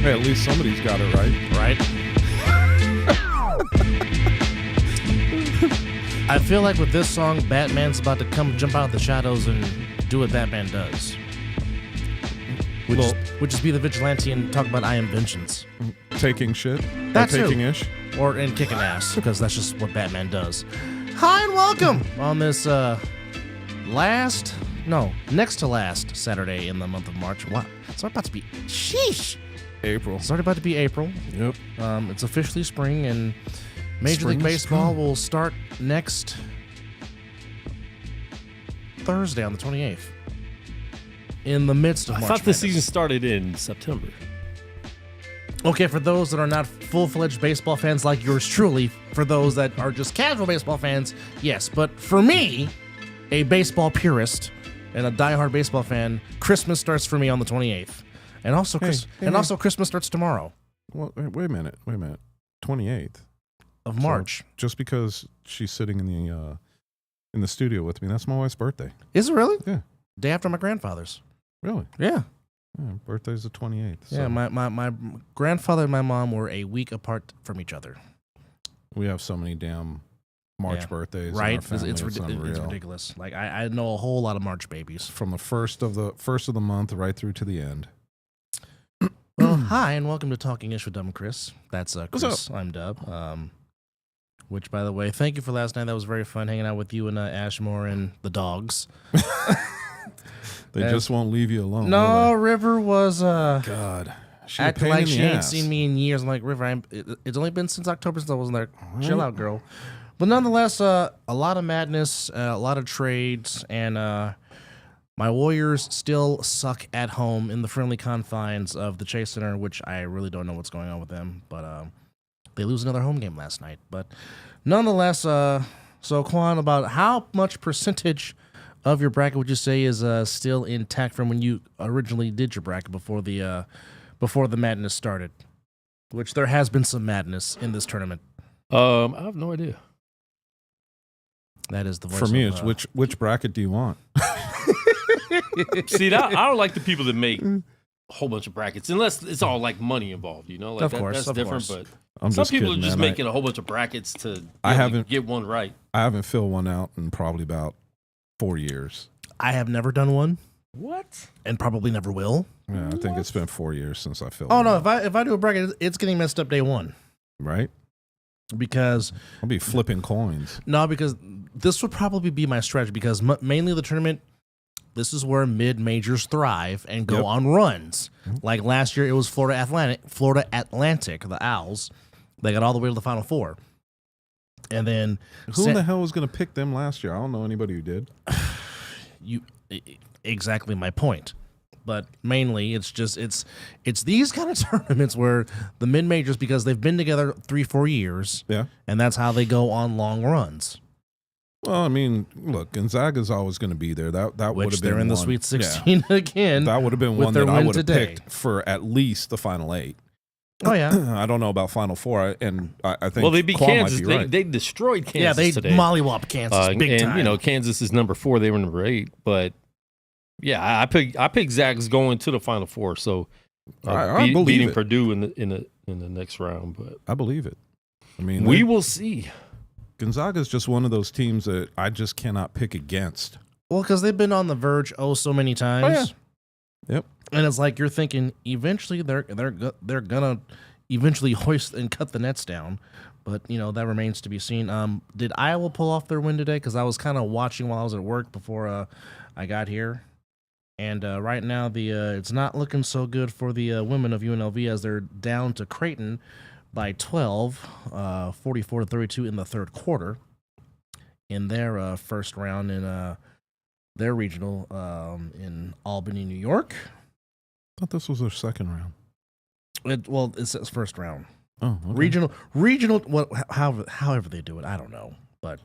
Hey, at least somebody's got it right. Right? I feel like with this song, Batman's about to jump out of the shadows and do what Batman does. Which is be the vigilante and talk about I am vengeance. Taking shit? That's taking ish? Or in kicking ass, because that's just what Batman does. Hi and welcome on this next to last Saturday in the month of March. Wow, it's about to be April. It's already about to be April. Yep. It's officially spring, and Major League Baseball will start next Thursday on the 28th. In the midst of March I thought the season Madness. started in September. Okay, for those that are not full-fledged baseball fans like yours truly, for those that are just casual baseball fans, yes. But for me, a baseball purist and a diehard baseball fan, Christmas starts for me on the 28th. And also also Christmas starts tomorrow. Well, wait a minute. 28th Of March. So just because she's sitting in the studio with me, that's my wife's birthday. Is it really? Yeah. Day after my grandfather's. Really? Yeah. Birthday's the 28th. So Yeah, my grandfather and my mom were a week apart from each other. we have so many damn March birthdays. In Right? our family, It's unreal. ridiculous. Like I know a whole lot of March babies. From the first of the month right through to the end. Well, hi and welcome to Talking Ish with Dumb Chris. That's Chris. What's up? I'm Dub. Which, by the way, thank you for last night. That was very fun hanging out with you and Ashmore and the dogs. They just won't leave you alone. No, will River was God. She a acting pain like in she the ain't ass. seen me in years. I'm like, River, it's only been since October since I wasn't there. Chill out, girl. But nonetheless, a lot of madness, a lot of trades, and my Warriors still suck at home in the friendly confines of the Chase Center, which I really don't know what's going on with them. But they lose another home game last night. But nonetheless, so Quan, about how much percentage of your bracket would you say is still intact from when you originally did your bracket before the madness started? Which there has been some madness in this tournament. I have no idea. That is the voice For me, of, it's which bracket do you want? See, I don't like the people that make a whole bunch of brackets, unless it's all like money involved, you know? Like Of course, that's of different, course. but I'm some just people kidding, are just man. making a whole bunch of brackets to get one right. I haven't filled one out in probably about 4 years. I have never done one, What? and probably never will. Yeah, I think it's been 4 years since I filled Oh one no, out. if I do a bracket, it's getting messed up day one. Right? Because I'll be flipping coins. because this would probably be my strategy, because mainly the tournament, this is where mid-majors thrive and go Yep. on runs. Like last year, it was Florida Atlantic, the Owls. They got all the way to the Final Four. And then Who the hell was going to pick them last year? I don't know anybody who did. Exactly my point. But mainly, it's these kind of tournaments where the mid-majors, because they've been together 3-4 years, Yeah. and that's how they go on long runs. Well, I mean, look, Gonzaga's always going to be there. That would Which have been they're in the one. Sweet Yeah. 16 again. That would have been with one their that I win would have today. picked for at least the Final 8. Oh, yeah. I don't know about Final 4, and I think Well, they beat Quan might Kansas. be They, right. they destroyed Kansas Yeah, they today. mollywop Kansas big and, time. you know, Kansas is number 4. They were number 8. But, yeah, I picked Zags going to the Final Four. So, I believe beating it. Purdue in the next round. But I believe it. I mean, we will see. Gonzaga's just one of those teams that I just cannot pick against. Well, because they've been on the verge so many times. Yep. And it's like you're thinking eventually they're gonna eventually hoist and cut the nets down, but you know that remains to be seen. Did Iowa pull off their win today? Because I was kind of watching while I was at work before I got here, and right now it's not looking so good for the women of UNLV, as they're down to Creighton by 12, 44-32 in the third quarter in their first round in their regional in Albany, New York. I thought this was their second round. It says first round. Oh, okay. Regional. What? However they do it, I don't know. But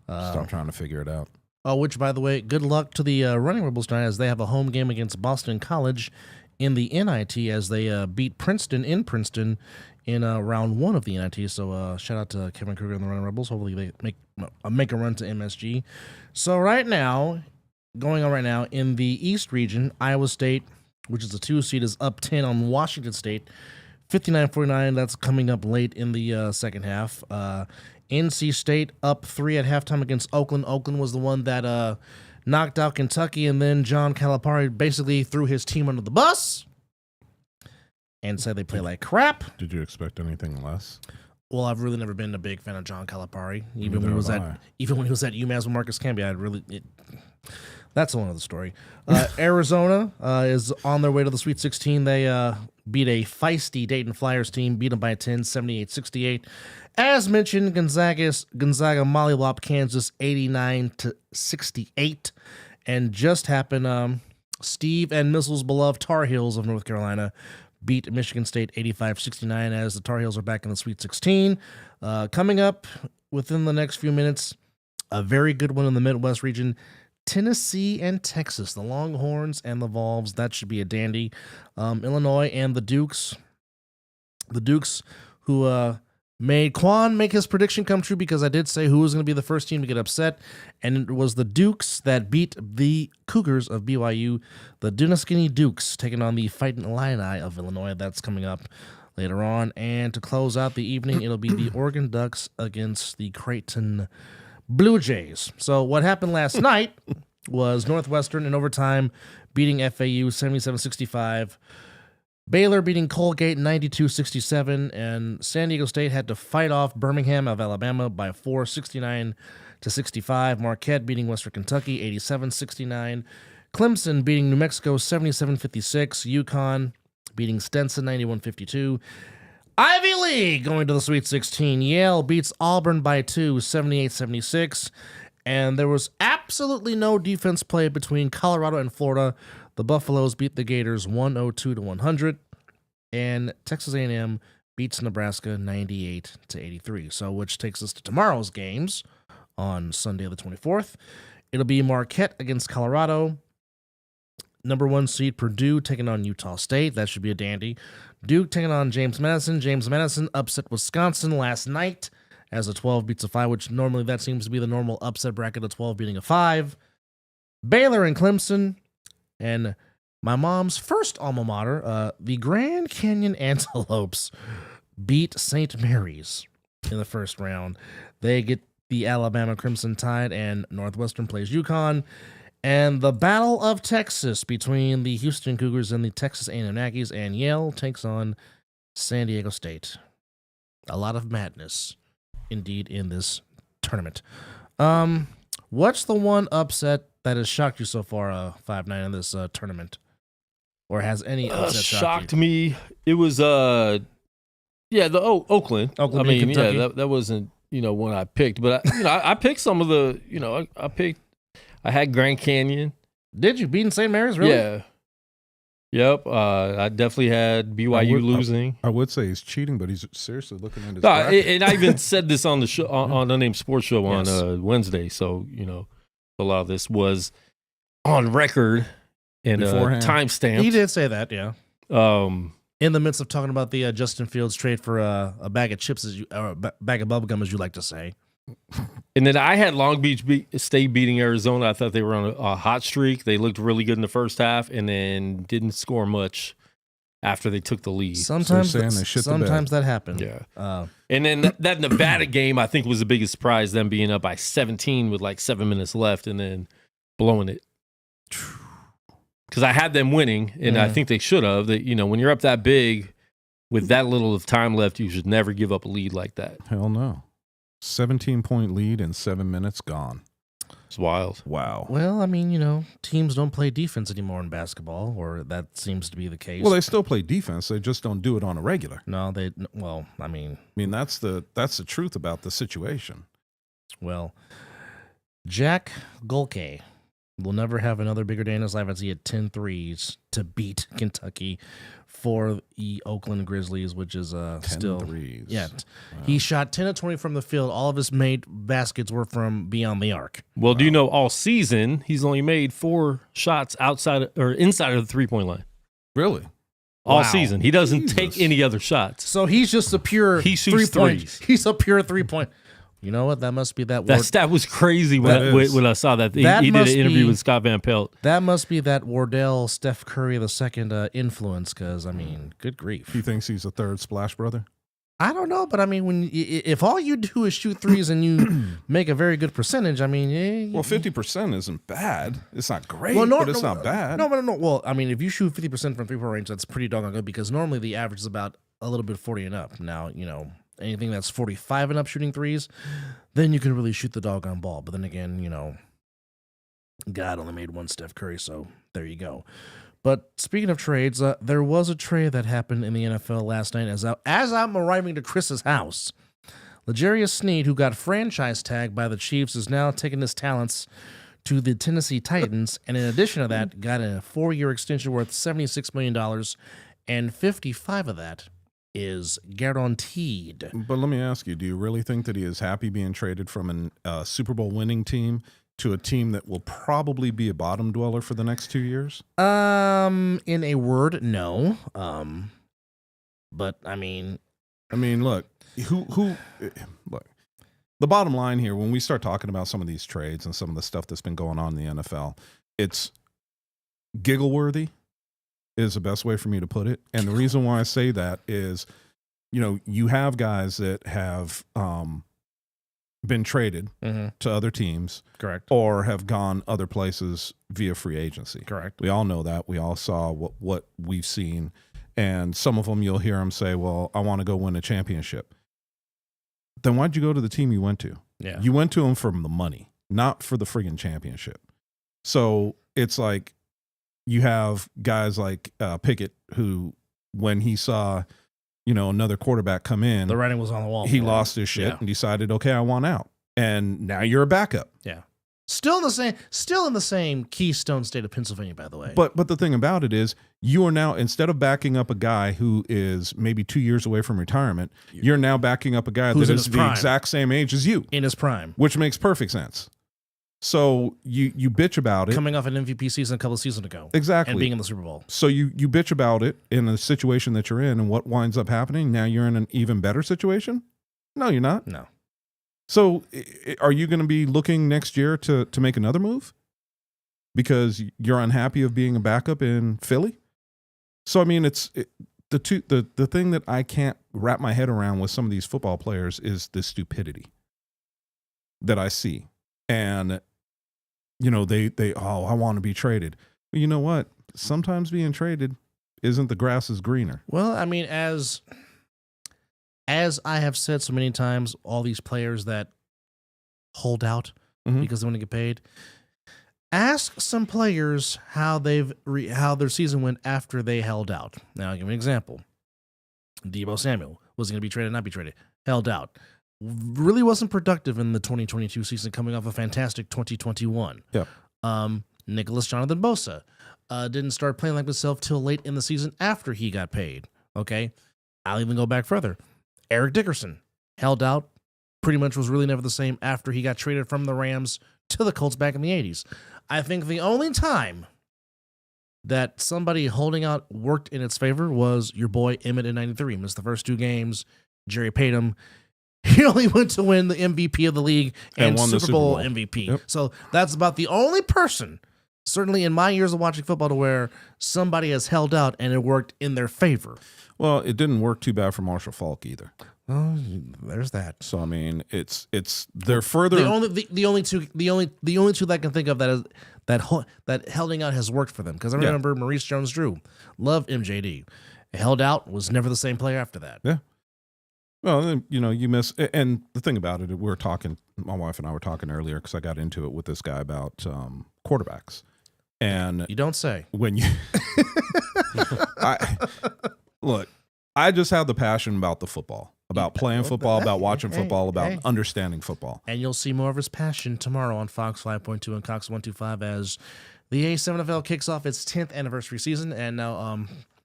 Stop trying to figure it out. oh, which by the way, good luck to the Running Rebels tonight, as they have a home game against Boston College in the NIT, as they beat Princeton in round 1 of the NIT. So shout out to Kevin Kruger and the Running Rebels. Hopefully they make a run to MSG. So going on right now in the East region, Iowa State which is the 2 seed, is up 10 on Washington State, 59-49. That's coming up late in the second half. NC State up 3 at halftime against Oakland. Oakland was the one that knocked out Kentucky, and then John Calipari basically threw his team under the bus and said they play like crap. Did you expect anything less? Well, I've really never been a big fan of John Calipari, even when he was at UMass with Marcus Camby. That's one other story. Arizona is on their way to the Sweet 16. They beat a feisty Dayton Flyers team, beat them by 10, 78-68. As mentioned, Gonzaga mollywopped Kansas 89-68, and just happened. Steve and Missile's beloved Tar Heels of North Carolina beat Michigan State 85-69 as the Tar Heels are back in the Sweet 16. Coming up within the next few minutes, a very good one in the Midwest region. Tennessee and Texas, the Longhorns and the Vols. That should be a dandy. Illinois and the Dukes. The Dukes who made Quan make his prediction come true, because I did say who was going to be the first team to get upset, and it was the Dukes that beat the Cougars of BYU. The Dunaskini Dukes taking on the Fighting Illini of Illinois. That's coming up later on. And to close out the evening, it'll be the Oregon Ducks against the Creighton Blue Jays. So what happened last night was Northwestern in overtime beating FAU 77-65. Baylor beating Colgate 92-67, and San Diego State had to fight off Birmingham of Alabama by 4, 69-65. Marquette beating Western Kentucky 87-69. Clemson beating New Mexico 77-56. UConn beating Stenson 91-52. Ivy League going to the Sweet 16. Yale beats Auburn by 2, 78-76. And there was absolutely no defense play between Colorado and Florida. The Buffaloes beat the Gators 102-100. And Texas A&M beats Nebraska 98-83. So, which takes us to tomorrow's games on Sunday the 24th. It'll be Marquette against Colorado. Number 1 seed Purdue taking on Utah State. That should be a dandy. Duke taking on James Madison. James Madison upset Wisconsin last night as a 12 beats a 5, which normally that seems to be the normal upset bracket, a 12 beating a 5. Baylor and Clemson. And my mom's first alma mater, the Grand Canyon Antelopes, beat St. Mary's in the first round. They get the Alabama Crimson Tide, and Northwestern plays UConn. And the Battle of Texas between the Houston Cougars and the Texas A&M Aggies, and Yale takes on San Diego State. A lot of madness, indeed, in this tournament. What's the one upset that has shocked you so far, 5-9, in this tournament? Or has any upset shocked me? It was, Oakland. Oakland, I mean, Kentucky. yeah, that wasn't, one I picked. But, I picked some of the, I had Grand Canyon. Did you beat St. Mary's, really? Yeah. Yep. I definitely had BYU losing. I would say he's cheating, but he's seriously looking at his and I even said this on the show, on Unnamed Sports Show on Wednesday. So, a lot of this was on record and timestamped. He did say that, yeah. In the midst of talking about the Justin Fields trade for a bag of chips, or a bag of bubblegum, as you like to say. And then I had Long Beach State beating Arizona. I thought they were on a hot streak. They looked really good in the first half, and then didn't score much after they took the lead. Sometimes that happens. Yeah. And then that Nevada game, I think, was the biggest surprise, them being up by 17 with like 7 minutes left and then blowing it. Because I had them winning, and I think they should have. That, when you're up that big with that little of time left, you should never give up a lead like that. Hell no. 17-point lead in 7 minutes gone. It's wild. Wow. Well, I mean, teams don't play defense anymore in basketball, or that seems to be the case. Well, they still play defense. They just don't do it on a regular. No, I mean, that's the truth about the situation. Well, Jack Golke will never have another bigger day in his life as he had 10 threes to beat Kentucky for the Oakland Grizzlies, which is still threes. Yeah. Wow. He shot 10 of 20 from the field. All of his made baskets were from beyond the arc. Well, do you know all season he's only made 4 shots inside of the 3-point line? Really? All season. He doesn't take any other shots. So he's just a pure he shoots 3-point. threes. He's a pure 3-point. You know what? That must be that. That stat was crazy when I saw that. He did an interview with Scott Van Pelt. That must be that Wardell Steph Curry II influence. Because I mean, good grief. He thinks he's a third Splash brother. I don't know, but I mean, if all you do is shoot threes and you make a very good percentage, I mean, well, 50% isn't bad. It's not great, but it's not bad. No. Well, I mean, if you shoot 50% from 3-point range, that's pretty doggone good because normally the average is about a little bit 40 and up. Now, anything that's 45 and up shooting threes, then you can really shoot the doggone ball. But then again, God only made one Steph Curry, so there you go. But speaking of trades, there was a trade that happened in the NFL last night. As I'm arriving to Chris's house, L'Jarius Sneed, who got franchise tagged by the Chiefs, is now taking his talents to the Tennessee Titans, and in addition to that, got a 4-year extension worth $76 million, and 55 of that is guaranteed. But let me ask you, do you really think that he is happy being traded from a Super Bowl winning team to a team that will probably be a bottom dweller for the next 2 years? In a word, no. But I mean, look, look. The bottom line here, when we start talking about some of these trades and some of the stuff that's been going on in the NFL, it's giggle-worthy is the best way for me to put it. And the reason why I say that is, you have guys that have been traded to other teams, correct, or have gone other places via free agency. Correct. We all know that. We all saw what we've seen. And some of them, you'll hear them say, well, I want to go win a championship. Then why'd you go to the team you went to? Yeah. You went to them for the money, not for the friggin' championship. So it's like you have guys like Pickett who, when he saw, another quarterback come in, the writing was on the wall. He lost his shit and decided, okay, I want out. And now you're a backup. Yeah. Still in the same Keystone state of Pennsylvania, by the way. But the thing about it is, you are now, instead of backing up a guy who is maybe 2 years away from retirement, you're now backing up a guy that is the exact same age as you. In his prime. Which makes perfect sense. So you bitch about it. Coming off an MVP season a couple of seasons ago. Exactly. And being in the Super Bowl. So you bitch about it in the situation that you're in, and what winds up happening, now you're in an even better situation? No, you're not. No. So are you going to be looking next year to make another move because you're unhappy of being a backup in Philly? So, I mean, the thing that I can't wrap my head around with some of these football players is the stupidity that I see. And, I want to be traded. But you know what? Sometimes being traded isn't the grass is greener. Well, I mean, as I have said so many times, all these players that hold out because they want to get paid, ask some players how their season went after they held out. Now, I'll give you an example. Deebo Samuel was going to be traded, not be traded, held out. Really wasn't productive in the 2022 season, coming off a fantastic 2021. Yep. Nicholas Jonathan Bosa didn't start playing like himself till late in the season after he got paid. Okay, I'll even go back further. Eric Dickerson held out, pretty much was really never the same after he got traded from the Rams to the Colts back in the 80s. I think the only time that somebody holding out worked in its favor was your boy Emmett in 93. Missed the first 2 games. Jerry paid him. He only went to win the MVP of the league and won the Super Bowl MVP. Yep. So that's about the only person, certainly in my years of watching football, to where somebody has held out and it worked in their favor. Well, it didn't work too bad for Marshall Faulk either. Oh, there's that. So I mean, they're further. The only two that I can think of that holding out has worked for them, because I remember Maurice Jones-Drew, loved MJD, held out, was never the same player after that. Yeah. Well, then, you miss, and the thing about it, my wife and I were talking earlier because I got into it with this guy about quarterbacks, and you don't say. When you, I just have the passion about the football. About playing football, about watching football, about understanding football. And you'll see more of his passion tomorrow on Fox 5.2 and Cox 125 as the A7FL kicks off its 10th anniversary season. And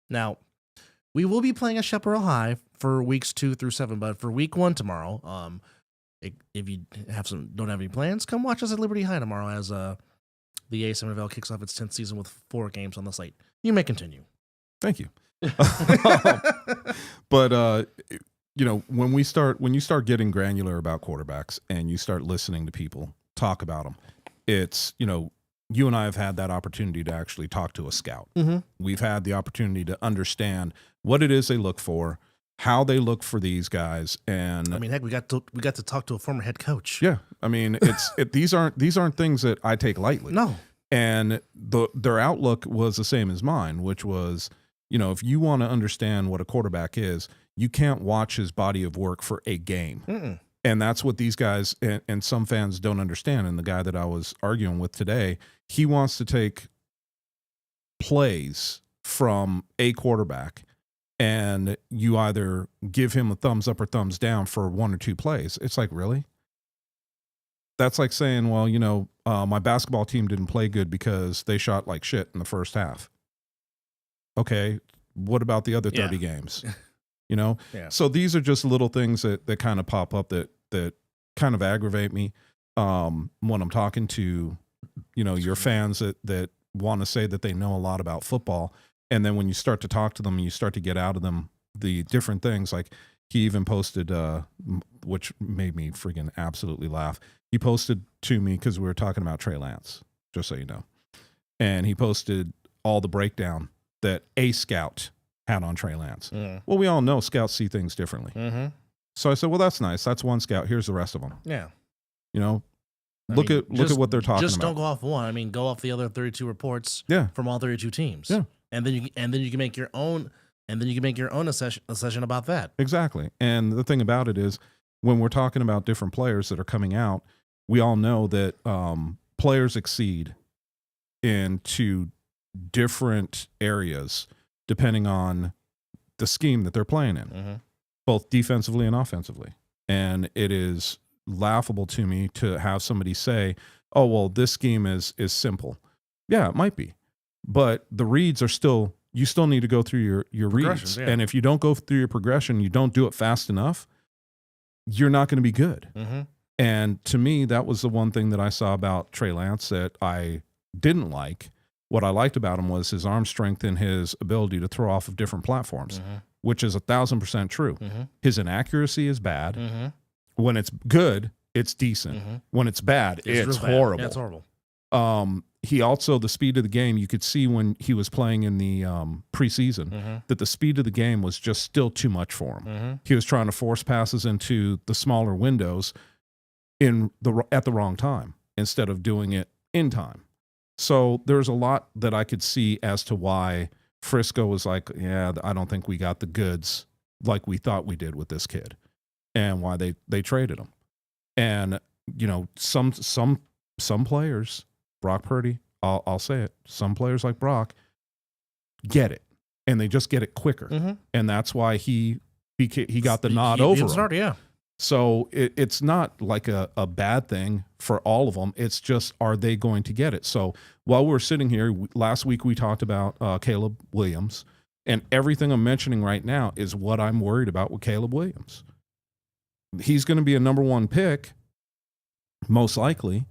now we will be playing at Chaparral High for weeks 2 through 7. But for week 1 tomorrow, if you don't have any plans, come watch us at Liberty High tomorrow as the A7FL kicks off its 10th season with 4 games on the slate. You may continue. Thank you. But when you start getting granular about quarterbacks and you start listening to people talk about them, it's, you and I have had that opportunity to actually talk to a scout. Mm-hmm. We've had the opportunity to understand what it is they look for, how they look for these guys, and I mean, heck, we got to talk to a former head coach. yeah, I mean, these aren't things that I take lightly. No, and their outlook was the same as mine, which was, if you want to understand what a quarterback is, you can't watch his body of work for a game. Mm-mm. And that's what these guys and some fans don't understand. And the guy that I was arguing with today, he wants to take plays from a quarterback and you either give him a thumbs up or thumbs down for 1 or 2 plays. It's like, really? That's like saying, well, my basketball team didn't play good because they shot like shit in the first half. Okay, what about the other 30 games? Yeah. So these are just little things that kind of pop up that kind of aggravate me when I'm talking to, your fans that want to say that they know a lot about football. And then when you start to talk to them and you start to get out of them the different things, like he even posted, which made me freaking absolutely laugh. He posted to me because we were talking about Trey Lance, just so you know. And he posted all the breakdown that a scout had on Trey Lance. Mm. Well, we all know scouts see things differently. Mm-hmm. So I said, well, that's nice. That's one scout. Here's the rest of them. Yeah. Look at what they're talking just about. don't go off one. I mean, go off the other 32 reports Yeah. from all 32 teams. Yeah. And then you can make your own assessment about that. Exactly. And the thing about it is, when we're talking about different players that are coming out, we all know that players exceed into different areas depending on the scheme that they're playing in, Mm-hmm. both defensively and offensively. And it is laughable to me to have somebody say, oh, well, this scheme is simple. Yeah, it might be. But the reads are still, you still need to go through your reads. Yeah. And if you don't go through your progression, you don't do it fast enough, you're not going to be good. Mm-hmm. And to me, that was the one thing that I saw about Trey Lance that I didn't like. What I liked about him was his arm strength and his ability to throw off of different platforms, Mm-hmm. which is 1,000% true. Mm-hmm. His inaccuracy is bad. Mm-hmm. When it's good, it's decent. Mm-hmm. When it's bad, it's real bad. horrible. Yeah, it's horrible. He also, the speed of the game, you could see when he was playing in the preseason Mm-hmm. that the speed of the game was just still too much for him. Mm-hmm. He was trying to force passes into the smaller windows at the wrong time instead of doing it in time. So there's a lot that I could see as to why Frisco was like, yeah, I don't think we got the goods like we thought we did with this kid, and why they traded him. And some players, Brock Purdy, I'll say it, some players like Brock get it, and they just get it quicker, Mm-hmm. and that's why he got the nod over him. Yeah. So it's not like a bad thing for all of them. It's just, are they going to get it? So while we're sitting here, last week we talked about Caleb Williams, and everything I'm mentioning right now is what I'm worried about with Caleb Williams. He's going to be a number 1 pick, most likely,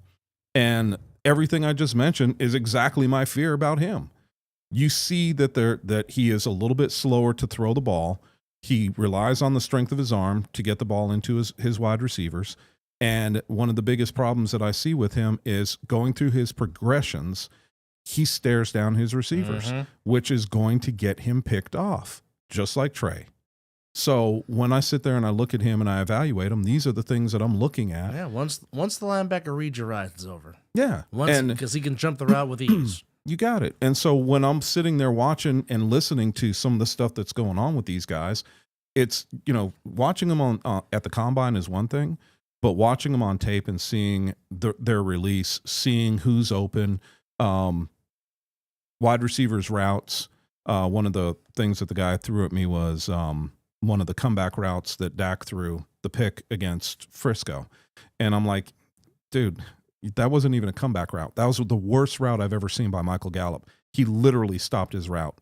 and everything I just mentioned is exactly my fear about him. You see that he is a little bit slower to throw the ball. He relies on the strength of his arm to get the ball into his wide receivers. And one of the biggest problems that I see with him is going through his progressions, he stares down his receivers, Mm-hmm. which is going to get him picked off, just like Trey. So when I sit there and I look at him and I evaluate him, these are the things that I'm looking at. Yeah. Once the linebacker reads your eyes, it's over. Yeah. Because he can jump the route with ease. You got it. And so when I'm sitting there watching and listening to some of the stuff that's going on with these guys, it's, watching them on at the combine is one thing, but watching them on tape and seeing their release, seeing who's open, wide receivers routes. One of the things that the guy threw at me was one of the comeback routes that Dak threw, the pick against Frisco. And I'm like, dude, that wasn't even a comeback route. That was the worst route I've ever seen by Michael Gallup. He literally stopped his route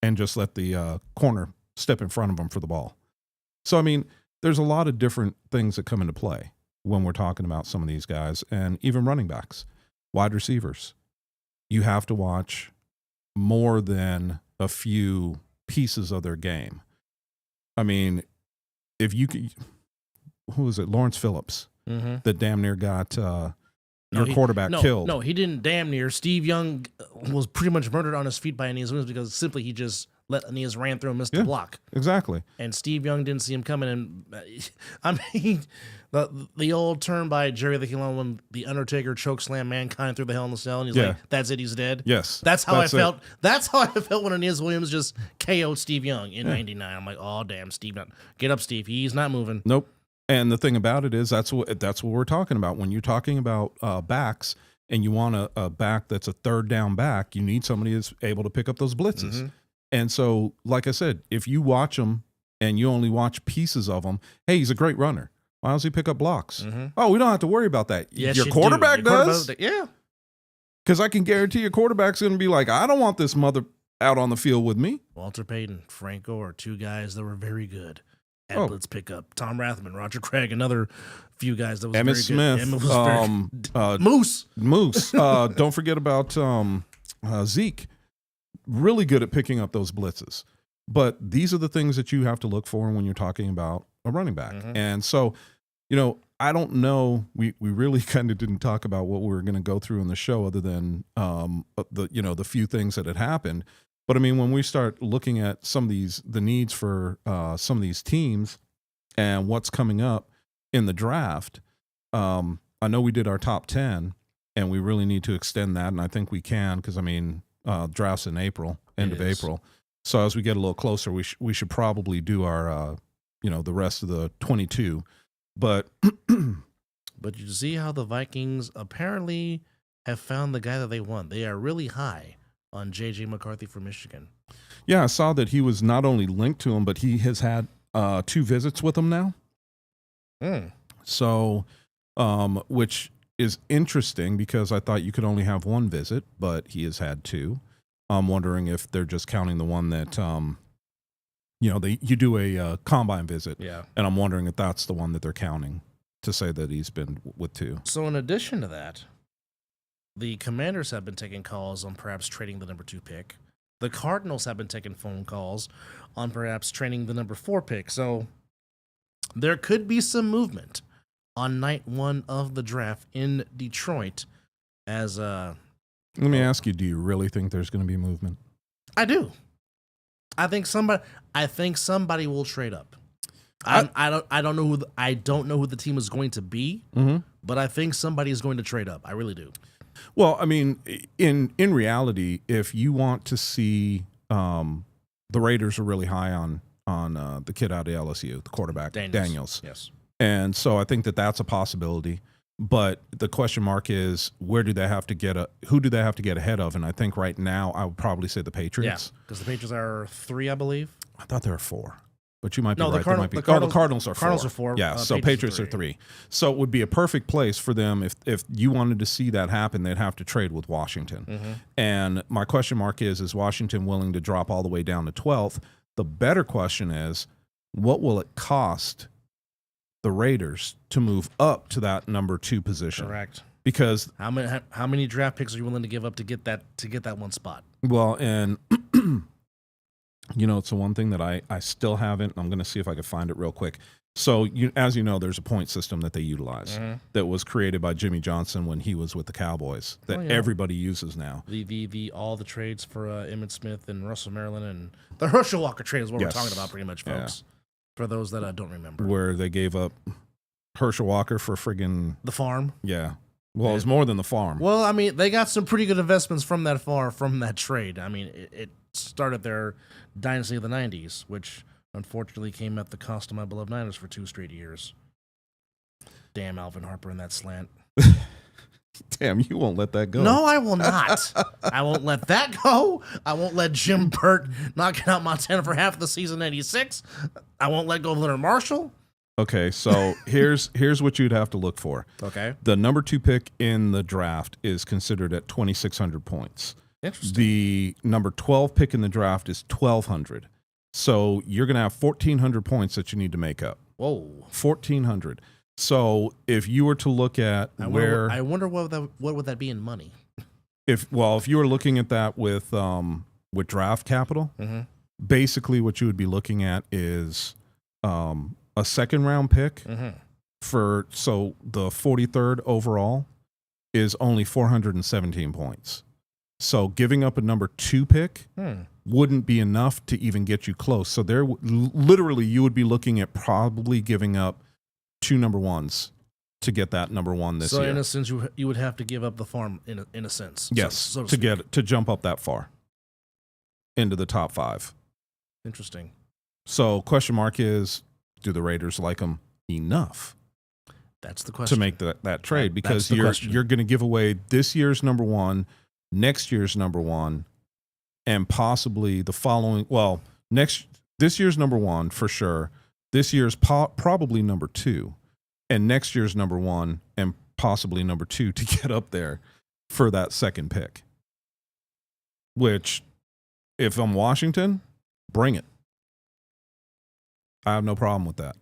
and just let the corner step in front of him for the ball. So, I mean, there's a lot of different things that come into play when we're talking about some of these guys, and even running backs, wide receivers. You have to watch more than a few pieces of their game. I mean, if you could, who was it? Lawrence Phillips that damn near got your quarterback killed. No, he didn't damn near. Steve Young was pretty much murdered on his feet by Aeneas Williams because simply he just let Aeneas ran through and missed the block. Exactly. And Steve Young didn't see him coming. And I mean, the old term by Jerry the Healer when the Undertaker chokeslammed Mankind through the Hell in the Cell, and he's like, "That's it, he's dead." Yes, that's how I felt. That's how I felt when Aeneas Williams just KO'd Steve Young in '99. I'm like, "Oh damn, Steve, get up, Steve. He's not moving." Nope. And the thing about it is that's what we're talking about when you're talking about backs. And you want a back that's a third down back, you need somebody that's able to pick up those blitzes. And so, like I said, if you watch him and you only watch pieces of him, hey, he's a great runner. Why does he pick up blocks? Oh, we don't have to worry about that. Yes, your quarterback does? Yeah. Because I can guarantee your quarterback's going to be like, I don't want this mother out on the field with me. Walter Payton, Franco are two guys that were very good at blitz pickup. Tom Rathman, Roger Craig, another few guys that was Emmitt very Smith, good. Emmitt was Moose. Don't forget about Zeke. Really good at picking up those blitzes. But these are the things that you have to look for when you're talking about a running back. And so, I don't know. We really kind of didn't talk about what we were going to go through in the show other than the few things that had happened. But I mean, when we start looking at the needs for some of these teams and what's coming up in the draft, I know we did our top 10 and we really need to extend that. And I think we can, because I mean, draft's in April, end of April. So as we get a little closer, we should probably do our, the rest of the 22. But you see how the Vikings apparently have found the guy that they want. They are really high on J.J. McCarthy from Michigan. Yeah, I saw that he was not only linked to him, but he has had 2 visits with him now. So, which is interesting because I thought you could only have 1 visit, but he has had 2. I'm wondering if they're just counting the one that, you do a combine visit. Yeah. And I'm wondering if that's the one that they're counting to say that he's been with 2. So in addition to that, the Commanders have been taking calls on perhaps trading the number 2 pick. The Cardinals have been taking phone calls on perhaps trading the number 4 pick. So there could be some movement on night 1 of the draft in Detroit as Let me ask you, do you really think there's going to be movement? I do. I think somebody will trade up. I don't know who the team is going to be, but I think somebody is going to trade up. I really do. Well, I mean, in reality, if you want to see the Raiders are really high on the kid out of LSU, the quarterback Daniels. Yes, and so I think that's a possibility. But the question mark is, who do they have to get ahead of? And I think right now I would probably say the Patriots. Yeah, because the Patriots are 3, I believe. I thought there were 4. But you might be right. The Cardinals are 4. Cardinals are 4. Yeah, so Patriots are 3. So it would be a perfect place for them if you wanted to see that happen. They'd have to trade with Washington. And my question mark is Washington willing to drop all the way down to 12th? The better question is, what will it cost the Raiders to move up to that number 2 position? Correct. Because how many draft picks are you willing to give up to get that one spot? Well, and it's the one thing that I still haven't. I'm going to see if I can find it real quick. So, as you know, there's a point system that they utilize that was created by Jimmy Johnson when he was with the Cowboys that everybody uses now. The all the trades for Emmitt Smith and Russell Maryland and the Herschel Walker trade is what we're talking about, pretty much, folks. Yeah. For those that don't remember, where they gave up Herschel Walker for friggin' the farm. Yeah. Well, it was more than the farm. Well, I mean, they got some pretty good investments from that trade. I mean, it started their dynasty of the 90s, which unfortunately came at the cost of my beloved Niners for 2 straight years. Damn Alvin Harper in that slant. Damn, you won't let that go. No, I will not. I won't let that go. I won't let Jim Burt knock out Montana for half of the season 86. I won't let go of Leonard Marshall. Okay, so here's what you'd have to look for. Okay. The number 2 pick in the draft is considered at 2,600 points. Interesting. The number 12 pick in the draft is 1,200. So you're going to have 1,400 points that you need to make up. Whoa. 1,400. So if you were to look at I wonder what would that be in money? If you were looking at that with draft capital, basically what you would be looking at is a second round pick Mm-hmm. so the 43rd overall is only 417 points. So giving up a number 2 pick wouldn't be enough to even get you close. So there, literally, you would be looking at probably giving up 2 number 1s to get that number 1 this year. So in a sense, you would have to give up the farm in a sense. Yes, so to jump up that far into the top 5. Interesting. So question mark is, do the Raiders like him enough? That's the question. To make that trade, because question. you're going to give away this year's number 1, next year's number 1, and possibly the following. Well, this year's number 1 for sure. This year's probably number 2, and next year's number 1 and possibly number 2 to get up there for that second pick. Which, if I'm Washington, bring it. I have no problem with that.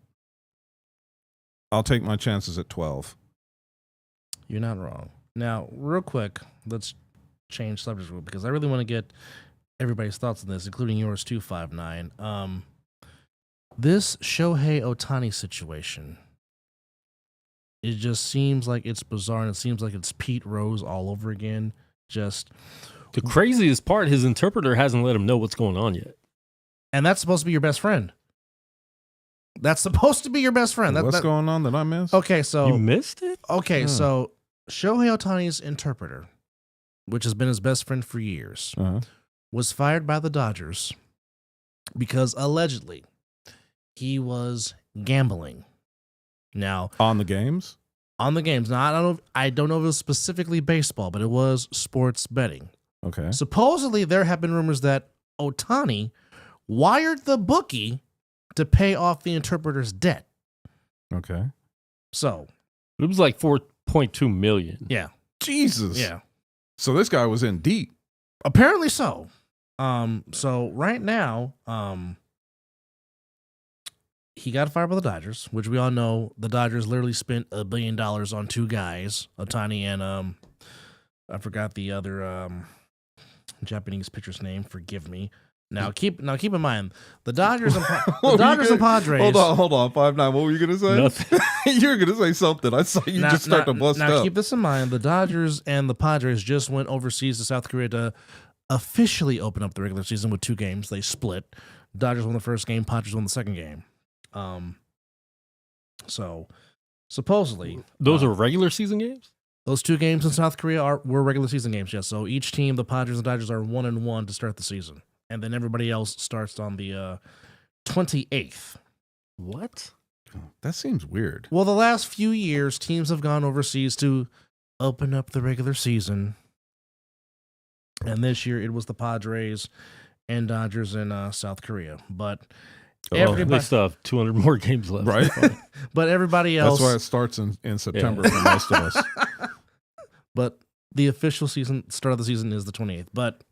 I'll take my chances at 12. You're not wrong. Now, real quick, let's change subjects real, because I really want to get everybody's thoughts on this, including yours too, 5'9". This Shohei Ohtani situation, it just seems like it's bizarre, and it seems like it's Pete Rose all over again. Just the craziest part, his interpreter hasn't let him know what's going on yet. And that's supposed to be your best friend. That's supposed to be your best friend. What's going on that I missed? Okay, so You missed it? Okay, so Shohei Ohtani's interpreter, which has been his best friend for years, was fired by the Dodgers because allegedly he was gambling. Now, on the games? On the games. Now, I don't know if it was specifically baseball, but it was sports betting. Okay. Supposedly, there have been rumors that Ohtani wired the bookie to pay off the interpreter's debt. Okay. So it was like 4.2 million. Yeah. Jesus. Yeah. So this guy was in deep. Apparently so. So right now, he got fired by the Dodgers, which we all know the Dodgers literally spent $1 billion on 2 guys, Ohtani and I forgot the other Japanese pitcher's name. Forgive me. Now keep in mind the Dodgers and Padres. Hold on, 5'9". What were you gonna say? Nothing. You were gonna say something. I saw you just start to bust up. Now keep this in mind: the Dodgers and the Padres just went overseas to South Korea to officially open up the regular season with 2 games. They split. Dodgers won the first game. Padres won the second game. So supposedly those are regular season games. Those 2 games in South Korea were regular season games. Yes. So each team, the Padres and Dodgers, are 1-1 to start the season. And then everybody else starts on the 28th. What? That seems weird. Well, the last few years, teams have gone overseas to open up the regular season. And this year, it was the Padres and Dodgers in South Korea. But they still have 200 more games left. Right? But everybody else... That's why it starts in September for most of us. But the official start of the season is the 28th. But...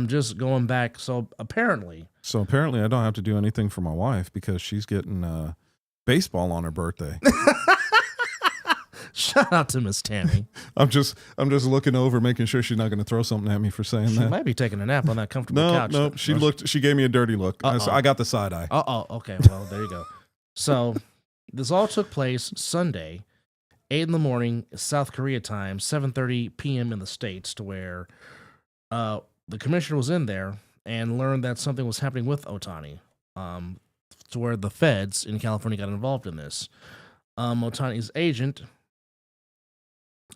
just going back, so apparently I don't have to do anything for my wife because she's getting baseball on her birthday. Shout out to Miss Tammy. I'm just looking over, making sure she's not going to throw something at me for saying she that. She might be taking a nap on that comfortable couch. No, she gave me a dirty look. I got the side eye. Okay, well, there you go. So this all took place Sunday, 8 a.m, South Korea time, 7:30 p.m. in the States, to where the commissioner was in there and learned that something was happening with Ohtani, to where the feds in California got involved in this. Ohtani's agent